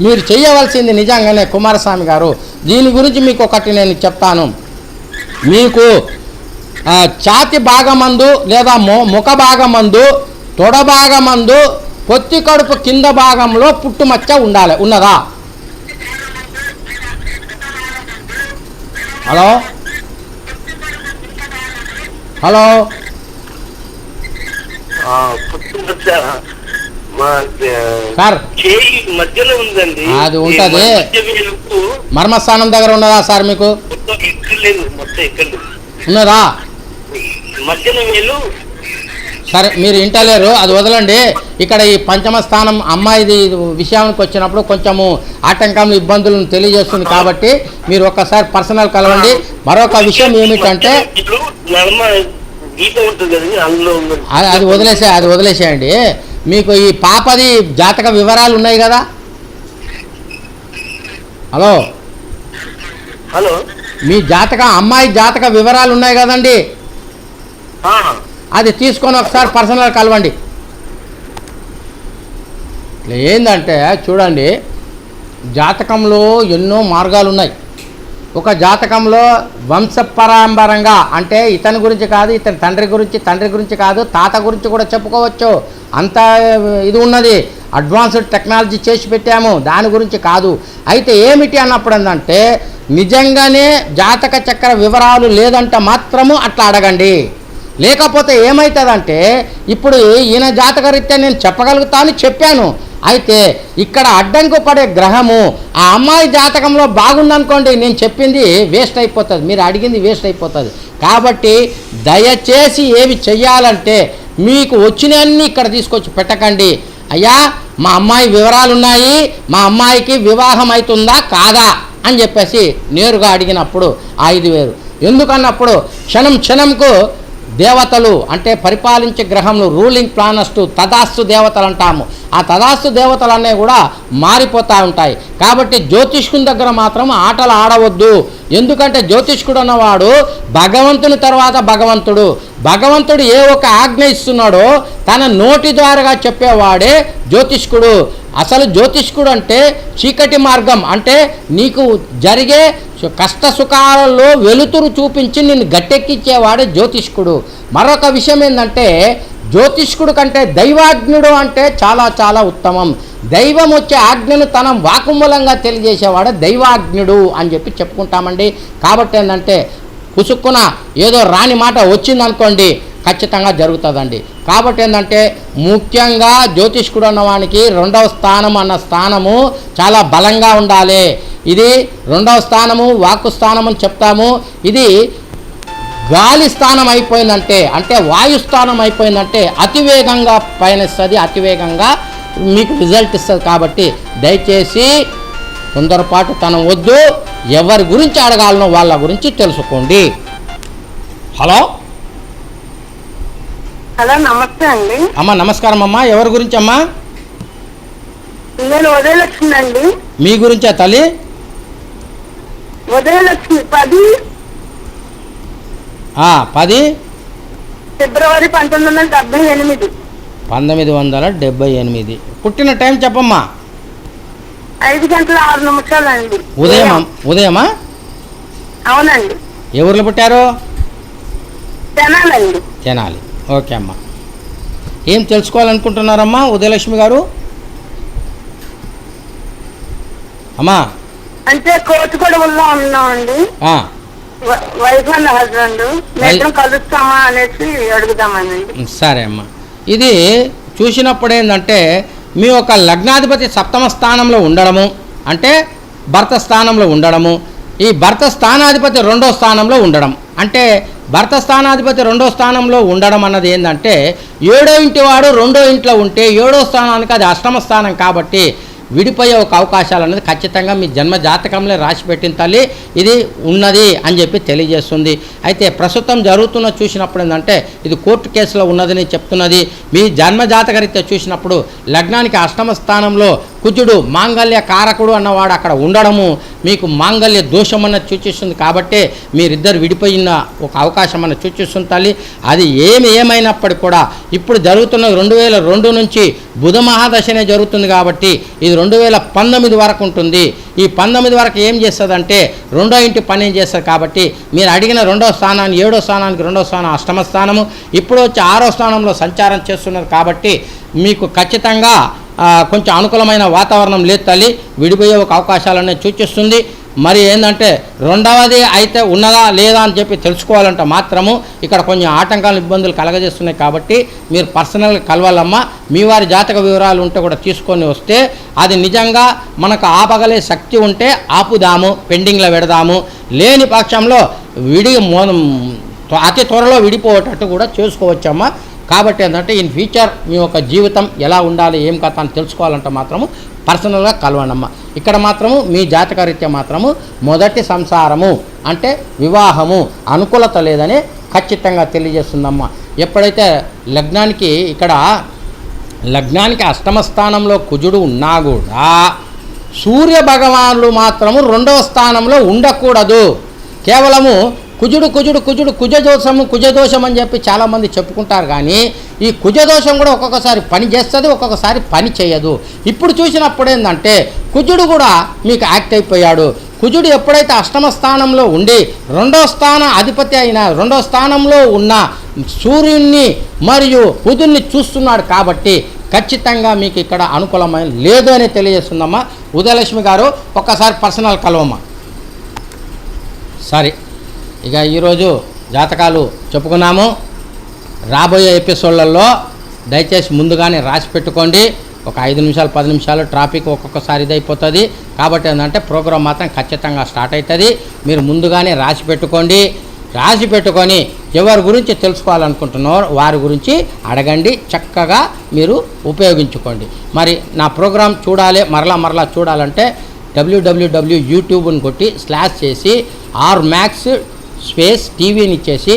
మీరు చేయవలసింది నిజంగానే కుమారస్వామి గారు, దీని గురించి మీకు ఒకటి నేను చెప్తాను. మీకు ఛాతి భాగమందు లేదా ముఖ భాగమందు, తొడ భాగమందు, పొత్తి కడుపు కింద భాగంలో పుట్టుమచ్చ ఉన్నదా? హలో సార్, మధ్యలో ఉందండి. అది ఉంటుంది. మర్మస్థానం దగ్గర ఉన్నదా సార్ మీకు? ఉన్నదా? మధ్యలో సరే, మీరు ఇంటలేరు, అది వదలండి. ఇక్కడ ఈ 5వ స్థానం అమ్మాయిది విషయానికి వచ్చినప్పుడు కొంచెము ఆటంకం, ఇబ్బందులను తెలియజేస్తుంది. కాబట్టి మీరు ఒక్కసారి పర్సనల్ కలవండి. మరొక విషయం ఏమిటంటే అది వదిలేసేయండి. మీకు ఈ పాపది జాతక వివరాలు ఉన్నాయి కదా? హలో, మీ అమ్మాయి జాతక వివరాలు ఉన్నాయి కదండి, అది తీసుకొని ఒకసారి పర్సనల్గా కలవండి. ఏంటంటే చూడండి, జాతకంలో ఎన్నో మార్గాలు ఉన్నాయి. ఒక జాతకంలో వంశపరంపరంగా అంటే ఇతని గురించి కాదు, ఇతని తండ్రి గురించి కాదు, తాత గురించి కూడా చెప్పుకోవచ్చు. అంత ఇది ఉన్నది, అడ్వాన్స్డ్ టెక్నాలజీ చేసి పెట్టాము, దాని గురించి కాదు. అయితే ఏమిటి అన్నప్పుడు ఏంటంటే నిజంగానే జాతక చక్ర వివరాలు లేదంటే మాత్రము అట్లా అడగండి. లేకపోతే ఏమవుతుందంటే ఇప్పుడు ఈయన జాతకరీత్యా నేను చెప్పగలుగుతాను చెప్పాను, అయితే ఇక్కడ అడ్డంకు పడే గ్రహము ఆ అమ్మాయి జాతకంలో బాగుందనుకోండి, నేను చెప్పింది వేస్ట్ అయిపోతుంది, మీరు అడిగింది వేస్ట్ అయిపోతుంది. కాబట్టి దయచేసి ఏవి చెయ్యాలంటే మీకు వచ్చినవన్నీ ఇక్కడ తీసుకొచ్చి పెట్టకండి. అయ్యా మా అమ్మాయి వివరాలు ఉన్నాయి, మా అమ్మాయికి వివాహం అవుతుందా కాదా అని చెప్పేసి నేరుగా అడిగినప్పుడు 5,000. ఎందుకన్నప్పుడు క్షణంకు దేవతలు అంటే పరిపాలించే గ్రహంలో రూలింగ్ ప్లానెట్స్ తదాస్తు దేవతలు అంటాము. ఆ తదాస్తు దేవతలు అనేవి కూడా మారిపోతూ ఉంటాయి. కాబట్టి జ్యోతిష్కుని దగ్గర మాత్రం ఆటలు ఆడవద్దు. ఎందుకంటే జ్యోతిష్కుడు అన్నవాడు భగవంతుని తర్వాత భగవంతుడు ఏ ఒక ఆజ్ఞ ఇస్తున్నాడో తన నోటి ద్వారాగా చెప్పేవాడే జ్యోతిష్కుడు. అసలు జ్యోతిష్కుడు అంటే చీకటి మార్గం, అంటే నీకు జరిగే కష్ట సుఖాలలో వెలుతురు చూపించి నిన్ను గట్టెక్కించేవాడే జ్యోతిష్కుడు. మరొక విషయం ఏంటంటే జ్యోతిష్కుడు కంటే దైవాజ్ఞుడు అంటే చాలా చాలా ఉత్తమం. దైవం వచ్చే ఆజ్ఞను తన వాకుమూలంగా తెలియజేసేవాడు దైవాజ్ఞుడు అని చెప్పి చెప్పుకుంటామండి. కాబట్టి ఏంటంటే పుసుక్కున ఏదో రాని మాట వచ్చిందనుకోండి ఖచ్చితంగా జరుగుతుందండి. కాబట్టి ఏంటంటే ముఖ్యంగా జ్యోతిష్కుడు అన్నవానికి 2వ స్థానం అన్న స్థానము చాలా బలంగా ఉండాలి. ఇది 2వ స్థానము వాక్కు స్థానం అని చెప్తాము. ఇది గాలి స్థానం అయిపోయిందంటే అంటే వాయుస్థానం అయిపోయిందంటే అతివేగంగా పయనిస్తుంది, అతివేగంగా మీకు రిజల్ట్ ఇస్తుంది. కాబట్టి దయచేసి తొందరపాటు తనం వద్దు, ఎవరి గురించి అడగాలనో వాళ్ళ గురించి తెలుసుకోండి. హలో నమస్తే అండి. అమ్మా నమస్కారం అమ్మా, ఎవరి గురించి అమ్మా? నేను ఉదయలక్ష్మి అండి. మీ గురించా తల్లి? ఉదయలక్ష్మి 10 ఫిబ్రవరి 1978. 1978. పుట్టిన టైం చెప్పమ్మా. 5:06 అండి. ఉదయమా? అవునండి. ఏ ఊర్లో పుట్టారు? తెనాలండి. తెనాలి. ఓకే అమ్మా. ఏం తెలుసుకోవాలనుకుంటున్నారమ్మా ఉదయలక్ష్మి గారు? అమ్మా అంటే కోటిగూడెంలో ఉన్నామండి. వైఫ్ అండ్ హస్బెండ్ మేము కలుస్తామా అనేసి అడుగుదామని. సరే అమ్మా. ఇది చూసినప్పుడు ఏంటంటే మీ యొక్క లగ్నాధిపతి 7వ స్థానంలో ఉండడము అంటే భర్త స్థానంలో ఉండడము, ఈ భర్త స్థానాధిపతి 2వ స్థానంలో ఉండడం అంటే భర్త స్థానాధిపతి 2వ స్థానంలో ఉండడం అన్నది ఏంటంటే 7వ ఇంటి వాడు 2వ ఇంట్లో ఉంటే 7వ స్థానానికి అది అష్టమ స్థానం. కాబట్టి విడిపోయే ఒక అవకాశాలు అనేది ఖచ్చితంగా మీ జన్మ జాతకంలో రాసి పెట్టిన తల్లి ఇది ఉన్నది అని చెప్పి తెలియజేస్తుంది. అయితే ప్రస్తుతం జరుగుతున్న చూసినప్పుడు ఏంటంటే ఇది కోర్టు కేసులో ఉన్నదని చెప్తున్నది. మీ జన్మ జాతకరీత్యా చూసినప్పుడు లగ్నానికి అష్టమ స్థానంలో కుజుడు మాంగళ్య కారకుడు అన్నవాడు అక్కడ ఉండడము మీకు మాంగళ్య దోషం అన్నది సూచిస్తుంది. కాబట్టి మీరిద్దరు విడిపోయిన ఒక అవకాశం అన్నది సూచిస్తుంది తల్లి. అది ఏమైనప్పటికీ కూడా ఇప్పుడు జరుగుతున్న 2002 నుంచి బుధ మహాదశనే జరుగుతుంది. కాబట్టి ఇది 2019 వరకు ఉంటుంది. ఈ 19 వరకు ఏం చేస్తుందంటే 2వ ఇంటి పని ఏం చేస్తుంది. కాబట్టి మీరు అడిగిన 2వ స్థానాన్ని 7వ స్థానానికి 2వ స్థానం అష్టమ స్థానము ఇప్పుడు వచ్చి 6వ స్థానంలో సంచారం చేస్తున్నారు. కాబట్టి మీకు ఖచ్చితంగా కొంచెం అనుకూలమైన వాతావరణం లేదు తల్లి, విడిపోయే ఒక అవకాశాలనే సూచిస్తుంది. మరి ఏంటంటే 2వది అయితే ఉన్నదా లేదా అని చెప్పి తెలుసుకోవాలంటే మాత్రము ఇక్కడ కొంచెం ఆటంకాలు ఇబ్బందులు కలగజేస్తున్నాయి. కాబట్టి మీరు పర్సనల్గా కలవాలమ్మా. మీ వారి జాతక వివరాలు ఉంటే కూడా తీసుకొని వస్తే అది నిజంగా మనకు ఆపగలే శక్తి ఉంటే ఆపుదాము, పెండింగ్లో పెడదాము. లేని పక్షంలో అతి త్వరలో విడిపోయేటట్టు కూడా చేసుకోవచ్చమ్మా. కాబట్టి ఏంటంటే ఇన్ ఫ్యూచర్ మీ యొక్క జీవితం ఎలా ఉండాలి ఏం కథ అని తెలుసుకోవాలంటే మాత్రము పర్సనల్గా కలవండమ్మా. ఇక్కడ మాత్రము మీ జాతకరీత్యా మాత్రము మొదటి సంసారము అంటే వివాహము అనుకూలత లేదని ఖచ్చితంగా తెలియజేస్తుందమ్మా. ఎప్పుడైతే లగ్నానికి అష్టమ స్థానంలో కుజుడు ఉన్నా కూడా సూర్య భగవానుడు మాత్రము 2వ స్థానంలో ఉండకూడదు. కేవలము కుజదోషం అని చెప్పి చాలామంది చెప్పుకుంటారు. కానీ ఈ కుజదోషం కూడా ఒక్కొక్కసారి పని చేస్తుంది, ఒక్కొక్కసారి పని చేయదు. ఇప్పుడు చూసినప్పుడు ఏంటంటే కుజుడు కూడా మీకు యాక్ట్ అయిపోయాడు. కుజుడు ఎప్పుడైతే అష్టమ స్థానంలో ఉండి రెండో స్థానంలో ఉన్న సూర్యుడిని మరియు బుధుడిని చూస్తున్నాడు కాబట్టి ఖచ్చితంగా మీకు ఇక్కడ అనుకూలమైన లేదు అని తెలియజేస్తుందమ్మా. ఉదయలక్ష్మి గారు ఒక్కసారి పర్సనల్ కలవమ్మా. సరే, ఇక ఈరోజు జాతకాలు చెప్పుకున్నాము. రాబోయే ఎపిసోడ్లలో దయచేసి ముందుగానే రాసి పెట్టుకోండి. ఒక 5 నిమిషాలు 10 నిమిషాలు ట్రాఫిక్ ఒక్కొక్కసారి ఇదైపోతుంది. కాబట్టి ఏంటంటే ప్రోగ్రాం మాత్రం ఖచ్చితంగా స్టార్ట్ అవుతుంది. మీరు ముందుగానే రాసి పెట్టుకొని ఎవరి గురించి తెలుసుకోవాలనుకుంటున్నారో వారి గురించి అడగండి, చక్కగా మీరు ఉపయోగించుకోండి. మరి నా ప్రోగ్రాం చూడాలి, మరలా చూడాలంటే www.youtube కొట్టి స్లాష్ చేసి ఆర్మాక్స్ టీవీని ఇచ్చేసి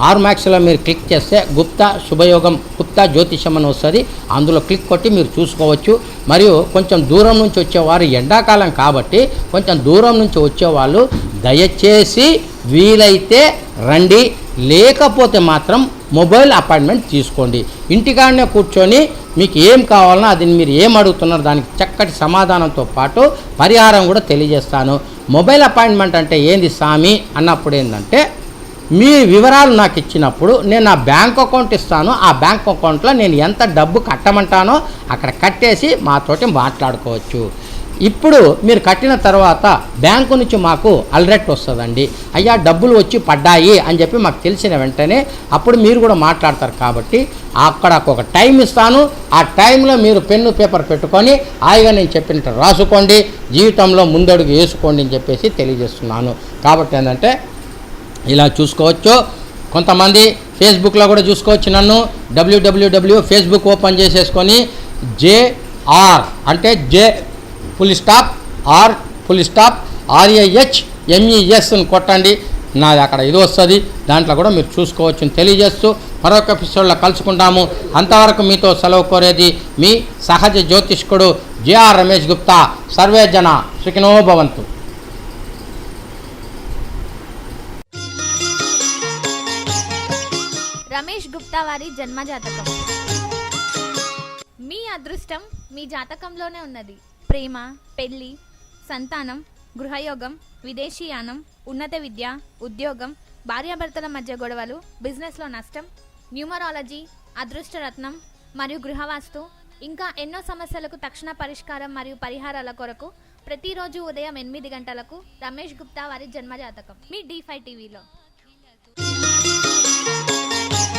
ఆర్మాక్స్లో మీరు క్లిక్ చేస్తే గుప్తా శుభయోగం, గుప్తా జ్యోతిషం అని వస్తుంది. అందులో క్లిక్ కొట్టి మీరు చూసుకోవచ్చు. మరియు కొంచెం దూరం నుంచి వచ్చేవారు, ఎండాకాలం కాబట్టి కొంచెం దూరం నుంచి వచ్చేవాళ్ళు దయచేసి వీలైతే రండి, లేకపోతే మాత్రం మొబైల్ అపాయింట్మెంట్ తీసుకోండి. ఇంటికాడనే కూర్చొని మీకు ఏం కావాలన్నా అది మీరు ఏం అడుగుతున్నారో దానికి చక్కటి సమాధానంతో పాటు పరిహారం కూడా తెలియజేస్తాను. మొబైల్ అపాయింట్మెంట్ అంటే ఏంది స్వామి అన్నప్పుడు ఏంటంటే మీ వివరాలు నాకు ఇచ్చినప్పుడు నేను నా బ్యాంక్ అకౌంట్ ఇస్తాను. ఆ బ్యాంక్ అకౌంట్లో నేను ఎంత డబ్బు కట్టమంటానో అక్కడ కట్టేసి మాతోటి మాట్లాడుకోవచ్చు. ఇప్పుడు మీరు కట్టిన తర్వాత బ్యాంకు నుంచి మాకు అలర్ట్ వస్తుందండి, అయ్యా డబ్బులు వచ్చి పడ్డాయి అని చెప్పి మాకు తెలిసిన వెంటనే అప్పుడు మీరు కూడా మాట్లాడతారు. కాబట్టి అక్కడ ఒక టైం ఇస్తాను. ఆ టైంలో మీరు పెన్ను పేపర్ పెట్టుకొని హాయిగా నేను చెప్పినట్టు రాసుకోండి, జీవితంలో ముందడుగు వేసుకోండి అని చెప్పేసి తెలియజేస్తున్నాను. కాబట్టి ఏంటంటే ఇలా చూసుకోవచ్చు. కొంతమంది ఫేస్బుక్లో కూడా చూసుకోవచ్చు. నన్ను www.facebook ఓపెన్ చేసేసుకొని JR అంటే JR_RAHMES అని కొట్టండి, నాది అక్కడ ఇది వస్తుంది. దాంట్లో కూడా మీరు చూసుకోవచ్చు తెలియజేస్తూ మరొక ఎపిసోడ్లో కలుసుకుంటాము. అంతవరకు మీతో సెలవు కోరేది మీ సహజ జ్యోతిష్కుడు JR రమేష్ గుప్తా. సర్వే జన సుఖినో భవంతు. రమేష్ గుప్తా వారి జన్మజాతకం. మీ అదృష్టం మీ జాతకంలోనే ఉన్నది. ప్రేమ, పెళ్లి, సంతానం, గృహయోగం, విదేశీయానం, ఉన్నత విద్య, ఉద్యోగం, భార్యాభర్తల మధ్య గొడవలు, బిజినెస్లో నష్టం, న్యూమరాలజీ, అదృష్టరత్నం మరియు గృహవాస్తు, ఇంకా ఎన్నో సమస్యలకు తక్షణ పరిష్కారం మరియు పరిహారాల కొరకు ప్రతిరోజు ఉదయం 8 గంటలకు రమేష్ గుప్తా వారి జన్మజాతకం మీ D5 టీవీలో.